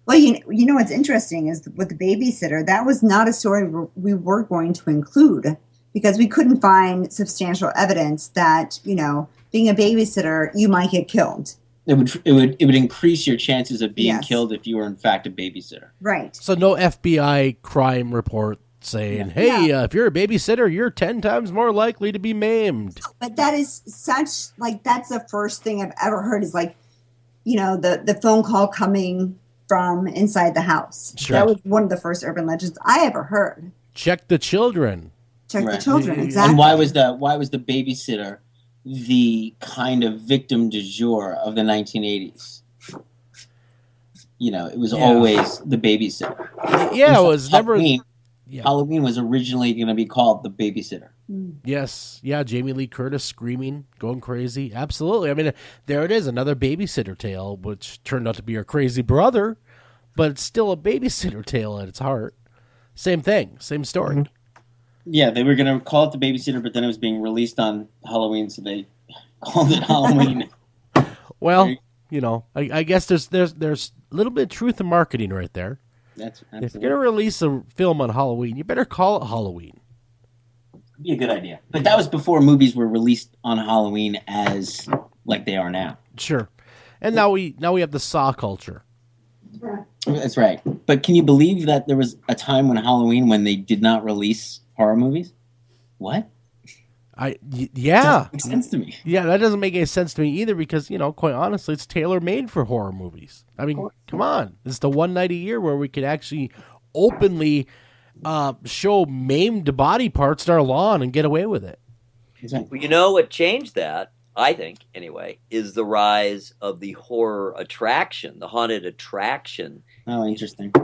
Well, what's interesting is with the babysitter, that was not a story we were going to include because we couldn't find substantial evidence that, being a babysitter, you might get killed. It would increase your chances of being killed if you were in fact a babysitter. Right. So no FBI crime report saying, hey, if you're a babysitter, you're 10 times more likely to be maimed. But that is that's the first thing I've ever heard is the phone call coming from inside the house. Sure. That was one of the first urban legends I ever heard. Check the children. The children, exactly. And why was the babysitter the kind of victim du jour of the 1980s? It was always the babysitter. Yeah, it was Halloween, never... Halloween was originally going to be called The Babysitter. Yes. Yeah, Jamie Lee Curtis screaming, going crazy. Absolutely. I mean, there it is, another babysitter tale, which turned out to be her crazy brother, but it's still a babysitter tale at its heart. Same thing, same story. Mm-hmm. Yeah, they were going to call it The Babysitter, but then it was being released on Halloween, so they called it Halloween. Well, I guess there's a little bit of truth in marketing right there. That's if you're going to release a film on Halloween, you better call it Halloween. Be a good idea. But that was before movies were released on Halloween as like they are now. Sure. And now we have the Saw culture. That's right. But can you believe that there was a time when Halloween when they did not release horror movies? What? Yeah. Doesn't make sense to me. Yeah, that doesn't make any sense to me either because, quite honestly, it's tailor-made for horror movies. I mean, come on. It's the one night a year where we could actually openly show maimed body parts to our lawn and get away with it. Exactly. Well, what changed that, I think, anyway, is the rise of the horror attraction, the haunted attraction. Oh, interesting.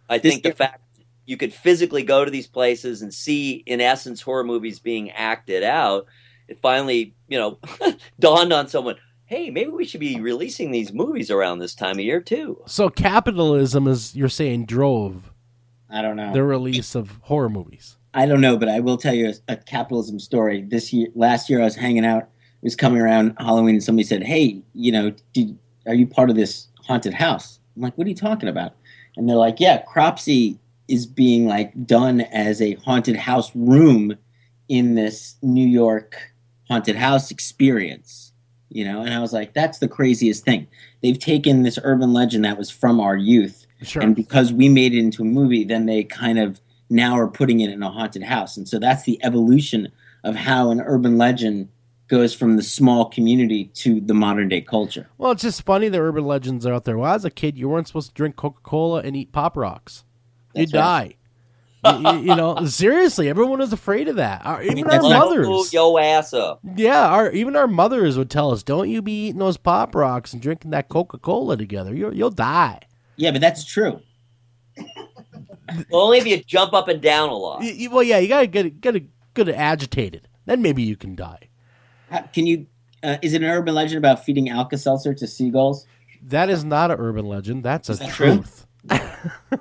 I think the fact you could physically go to these places and see, in essence, horror movies being acted out, it finally, dawned on someone, hey, maybe we should be releasing these movies around this time of year, too. So capitalism, as you're saying, drove I don't know the release of horror movies. I don't know, but I will tell you a capitalism story. Last year I was hanging out, it was coming around Halloween, and somebody said, hey, are you part of this haunted house? I'm like, what are you talking about? And they're like, yeah, Cropsey is being done as a haunted house room in this New York haunted house experience, and I was like, that's the craziest thing. They've taken this urban legend that was from our youth, sure. And because we made it into a movie, then they kind of now are putting it in a haunted house. And so that's the evolution of how an urban legend goes from the small community to the modern day culture. Well, it's just funny the urban legends are out there. Well, as a kid, you weren't supposed to drink Coca-Cola and eat Pop Rocks. You'd die. Seriously, everyone was afraid of that. Even our mothers. Move your ass up. Yeah, even our mothers would tell us, don't you be eating those Pop Rocks and drinking that Coca-Cola together. You'll die. Yeah, but that's true. Well, only if you jump up and down a lot. Well, yeah, you gotta get agitated. Then maybe you can die. Can you? Is it an urban legend about feeding Alka-Seltzer to seagulls? That is not an urban legend. That's a truth.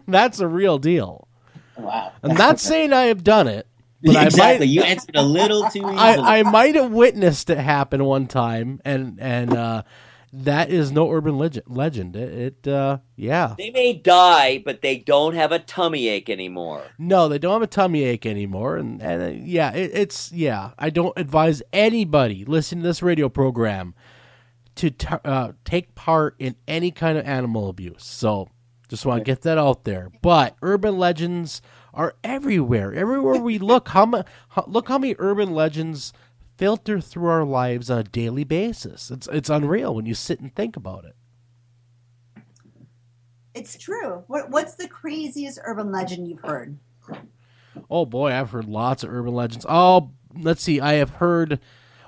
That's a real deal. Wow. I'm not saying I have done it. But exactly. You answered a little too easily. I might have witnessed it happen one time, and that is no urban legend. Yeah. They may die, but they don't have a tummy ache anymore. No, they don't have a tummy ache anymore, and I don't advise anybody listening to this radio program to take part in any kind of animal abuse. So, just want to get that out there. But urban legends are everywhere. Everywhere we look, look how many urban legends filter through our lives on a daily basis. It's unreal when you sit and think about it. It's true. What's the craziest urban legend you've heard? Oh boy, I've heard lots of urban legends. Oh, let's see. I have heard,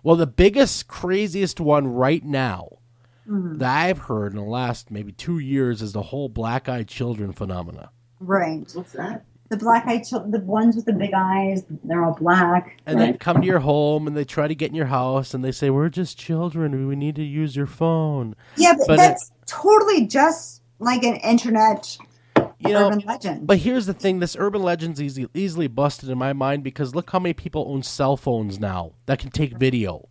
the biggest, craziest one right now that I've heard in the last maybe 2 years is the whole black-eyed children phenomena. Right. What's that? The black-eyed children, the ones with the big eyes, they're all black. And they come to your home and they try to get in your house and they say, we're just children. We need to use your phone. Yeah, but that's totally just like an internet urban legend. But here's the thing. This urban legend's easily busted in my mind because look how many people own cell phones now that can take video.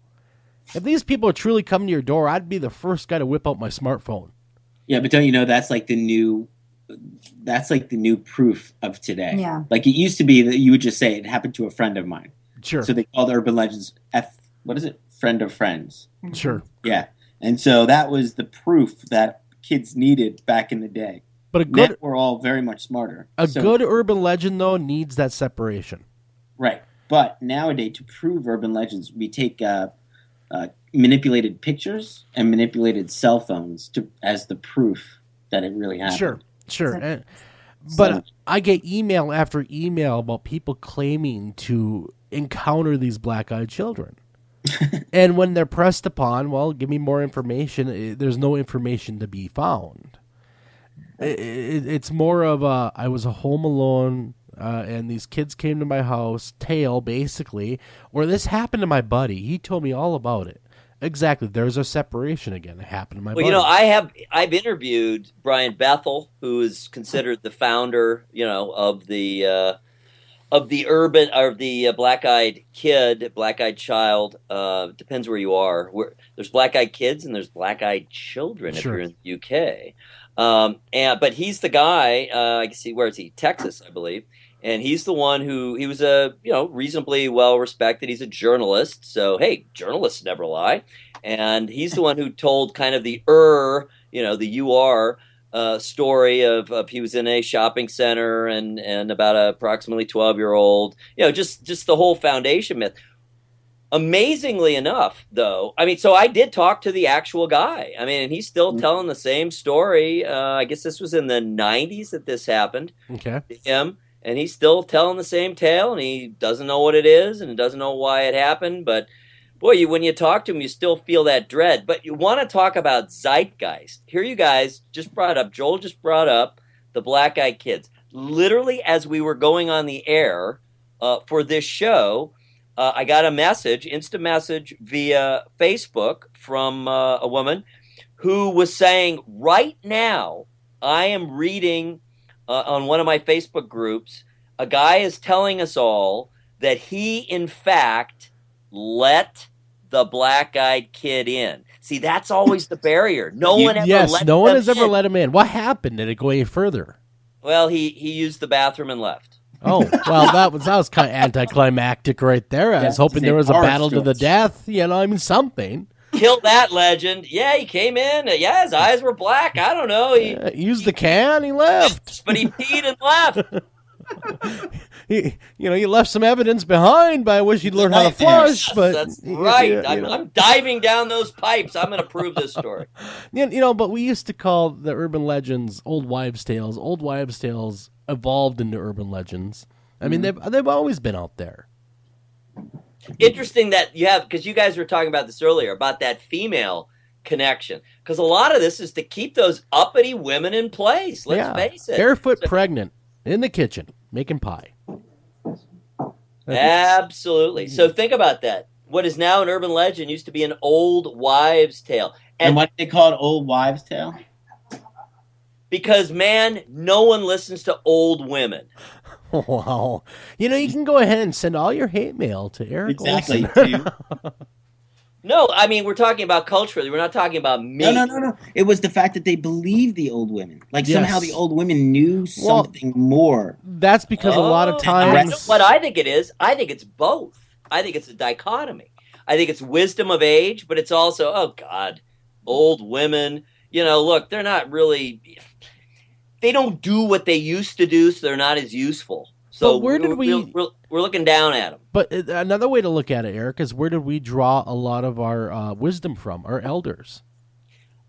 If these people are truly coming to your door, I'd be the first guy to whip out my smartphone. Yeah, but don't you know that's like the new proof of today. Yeah. Like it used to be that you would just say it happened to a friend of mine. Sure. So they called urban legends friend of friends. Sure. Yeah. And so that was the proof that kids needed back in the day. But now we're all very much smarter. Good urban legend though needs that separation. Right. But nowadays to prove urban legends, we take manipulated pictures and manipulated cell phones as the proof that it really happened. Sure. But I get email after email about people claiming to encounter these black-eyed children. And when they're pressed upon, well, give me more information, there's no information to be found. It's more of I was home alone, and these kids came to my house, tale, basically, or this happened to my buddy. He told me all about it. Exactly. There's a separation again. It happened to my buddy. I've interviewed Brian Bethel, who is considered the founder, of the black-eyed kid, black-eyed child. Depends where you are. There's black-eyed kids and there's black-eyed children if you're in the UK. But he's the guy. I can see, where is he? Texas, I believe. And he's the one he was a reasonably well respected. He's a journalist, so hey, journalists never lie. And he's the one who told kind of the story of he was in a shopping center and about approximately 12-year-old. Just the whole foundation myth. Amazingly enough, though, so I did talk to the actual guy. And he's still telling the same story. I guess this was in the 90s that this happened. Okay. To him, and he's still telling the same tale, and he doesn't know what it is and doesn't know why it happened. But boy, when you talk to him, you still feel that dread. But you want to talk about zeitgeist. Here you guys just brought up, Joel just brought up the Black Eyed Kids. Literally, as we were going on the air for this show, I got a instant message via Facebook from a woman who was saying, right now, I am reading on one of my Facebook groups, a guy is telling us all that he, in fact, let the black-eyed kid in. See, that's always the barrier. No one has ever let him in. What happened? Did it go any further? Well, he used the bathroom and left. Oh, well, that was kind of anticlimactic right there. I was hoping there was a battle to the death. Something. Kill that legend. Yeah, he came in. Yeah, his eyes were black. I don't know. He used the can. He left. But he peed and left. He left some evidence behind. But I wish he'd learned how to flush. Yes, but that's right. I'm diving down those pipes. I'm going to prove this story. But we used to call the urban legends old wives' tales. Old wives' tales evolved into urban legends. They've always been out there. Interesting that you have, because you guys were talking about this earlier, about that female connection. Because a lot of this is to keep those uppity women in place. Let's face it. Barefoot pregnant in the kitchen making pie. Absolutely. So think about that. What is now an urban legend used to be an old wives' tale. And what they call it, old wives' tale? Because, man, no one listens to old women. Wow. You can go ahead and send all your hate mail to Eric. Exactly. No, we're talking about culturally. We're not talking about me. No. It was the fact that they believed the old women. Somehow the old women knew something more. That's because a lot of times... What I think it is, I think it's both. I think it's a dichotomy. I think it's wisdom of age, but it's also, oh, God, old women. Look, they're not really... They don't do what they used to do, so they're not as useful. So where did we're looking down at them. But another way to look at it, Eric, is where did we draw a lot of our wisdom from, our elders?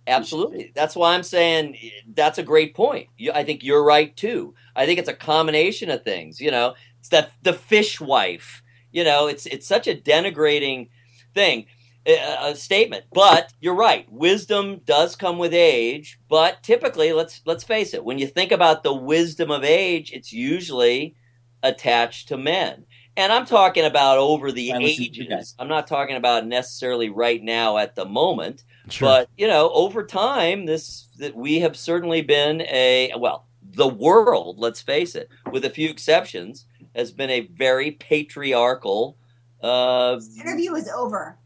Absolutely. That's why I'm saying that's a great point. I think you're right, too. I think it's a combination of things. It's the fishwife. It's such a denigrating thing. A statement, but you're right. Wisdom does come with age, but typically, let's face it. When you think about the wisdom of age, it's usually attached to men, and I'm talking about over the ages. I'm not talking about necessarily right now at the moment, but over time, that we have certainly been the world. Let's face it, with a few exceptions, has been a very patriarchal. This interview is over.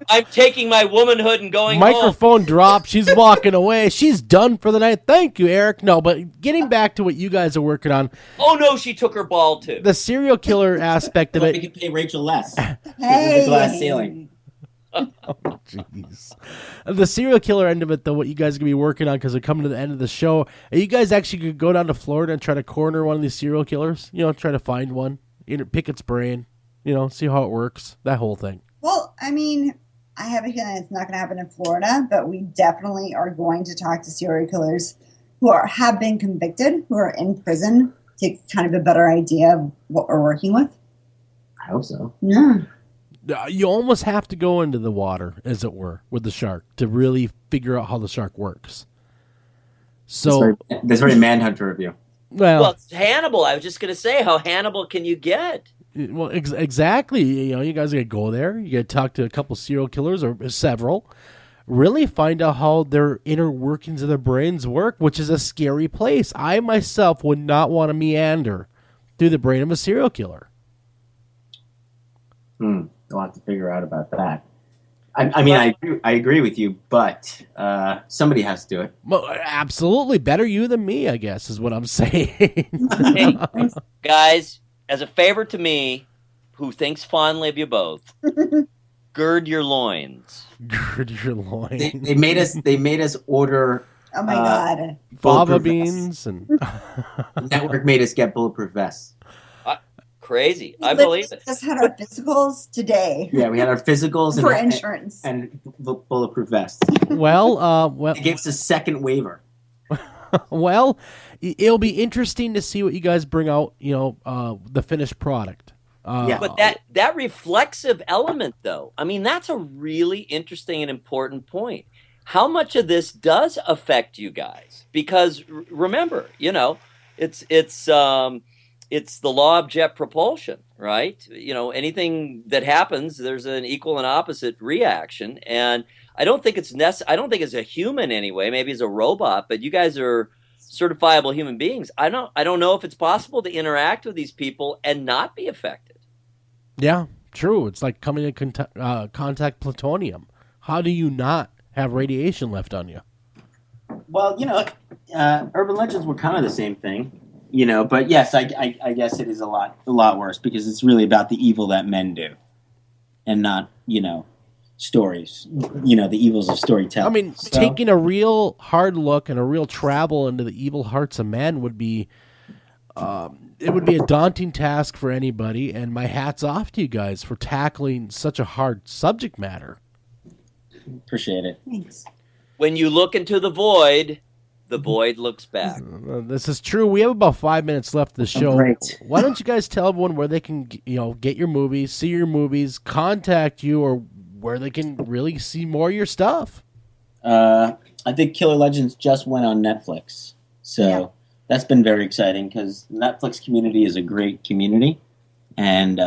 I'm taking my womanhood and going Microphone home. dropped. She's walking away. She's done for the night. Thank you, Eric. No, but getting back to what you guys are working on. Oh, no, she took her ball, too. The serial killer aspect of it. We can pay Rachel less. Hey. The glass ceiling. Oh, jeez. The serial killer end of it, though, what you guys are going to be working on, because we're coming to the end of the show. Are you guys actually going to go down to Florida and try to corner one of these serial killers? Try to find one, pick its brain. See how it works, that whole thing. Well, I have a feeling it's not going to happen in Florida, but we definitely are going to talk to serial killers who have been convicted, who are in prison, to get kind of a better idea of what we're working with. I hope so. Yeah. You almost have to go into the water, as it were, with the shark to really figure out how the shark works. So that's very Manhunter of you. Well, it's Hannibal. I was just going to say, how Hannibal can you get? Well, exactly. You guys got to go there. You got to talk to a couple serial killers or several. Really find out how their inner workings of their brains work, which is a scary place. I myself would not want to meander through the brain of a serial killer. We'll have to figure out about that. I agree with you, but somebody has to do it. Well, absolutely. Better you than me, I guess, is what I'm saying. Hey, guys, as a favor to me, who thinks fondly of you both, gird your loins. Gird your loins. They made us order. Oh my God. Fava beans and the network made us get bulletproof vests. Crazy. I believe it. Just had our physicals today. Yeah, we had our physicals for insurance and bulletproof vests. Well, it gives us a second waiver. Well, it'll be interesting to see what you guys bring out. The finished product. But that reflexive element, though, I mean, that's a really interesting and important point. How much of this does affect you guys? Because remember, it's the law of jet propulsion, right? Anything that happens, there's an equal and opposite reaction. And I don't think it's I don't think it's a human anyway, maybe it's a robot, but you guys are certifiable human beings. I don't know if it's possible to interact with these people and not be affected. Yeah, true. It's like coming in contact plutonium. How do you not have radiation left on you? Well, urban legends were kind of the same thing. But yes, I guess it is a lot worse because it's really about the evil that men do, and not stories. The evils of storytelling. I mean, taking a real hard look and a real travel into the evil hearts of men would be, it would be a daunting task for anybody. And my hat's off to you guys for tackling such a hard subject matter. Appreciate it. Thanks. When you look into the void looks back. This is true. We have about 5 minutes left of the show. Great. Why don't you guys tell everyone where they can, get your movies, see your movies, contact you, or where they can really see more of your stuff? I think Killer Legends just went on Netflix, so that's been very exciting because the Netflix community is a great community, and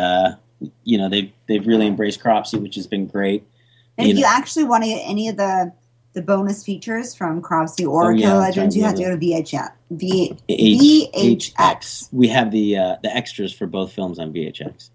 they've really embraced Cropsy, which has been great. And if you actually want to get any of the bonus features from Cropsy or Killer Legends, you have to go to VHX. We have the extras for both films on VHX.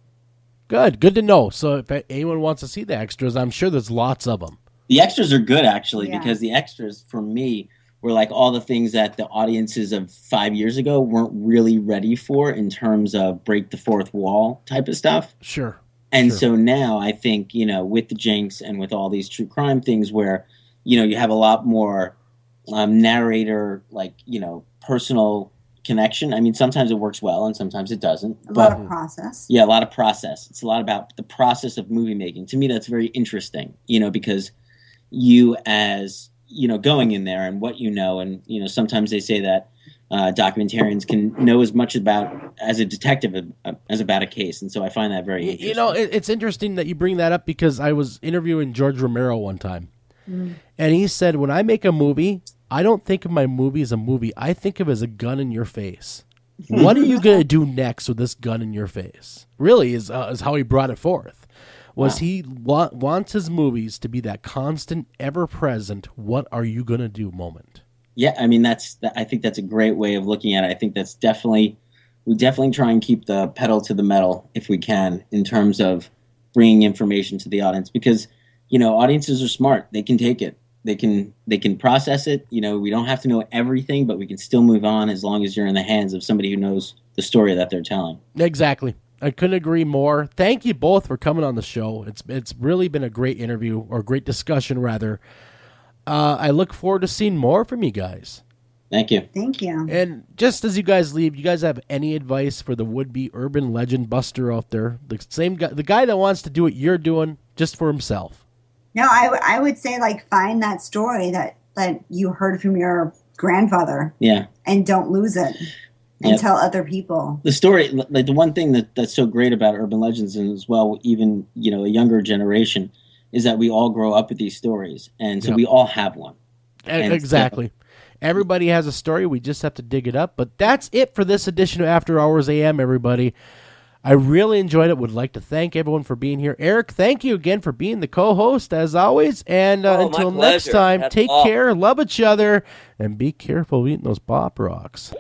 Good to know. So if anyone wants to see the extras, I'm sure there's lots of them. The extras are good, actually, because the extras, for me, were like all the things that the audiences of 5 years ago weren't really ready for in terms of break the fourth wall type of stuff. Sure. And so now I think, with the Jinx and with all these true crime things where you have a lot more narrator, personal connection. I mean, sometimes it works well and sometimes it doesn't. A lot of process. Yeah, a lot of process. It's a lot about the process of movie making. To me, that's very interesting, because you as, going in there and what and, sometimes they say that documentarians can know as much as a detective as about a case. And so I find that very interesting. It's interesting that you bring that up because I was interviewing George Romero one time. And he said, when I make a movie, I don't think of my movie as a movie. I think of it as a gun in your face. What are you going to do next with this gun in your face? Really is how he brought it forth. He wants his movies to be that constant, ever-present, what are you going to do moment. Yeah, I mean, I think that's a great way of looking at it. I think that's we definitely try and keep the pedal to the metal if we can in terms of bringing information to the audience because audiences are smart. They can take it. They can process it. We don't have to know everything, but we can still move on as long as you're in the hands of somebody who knows the story that they're telling. Exactly. I couldn't agree more. Thank you both for coming on the show. It's really been a great interview, or great discussion, rather. I look forward to seeing more from you guys. Thank you. Thank you. And just as you guys leave, you guys have any advice for the would-be urban legend buster out there? The same guy, the guy that wants to do what you're doing just for himself. No, I would say find that story that you heard from your grandfather. Yeah. And don't lose it. And tell other people. The story, the one thing that's so great about urban legends and as well, even, a younger generation, is that we all grow up with these stories. And so we all have one. Exactly. Everybody has a story. We just have to dig it up. But that's it for this edition of After Hours AM, everybody. I really enjoyed it. Would like to thank everyone for being here. Eric, thank you again for being the co-host, as always. And until next time, take care, love each other, and be careful eating those Pop Rocks.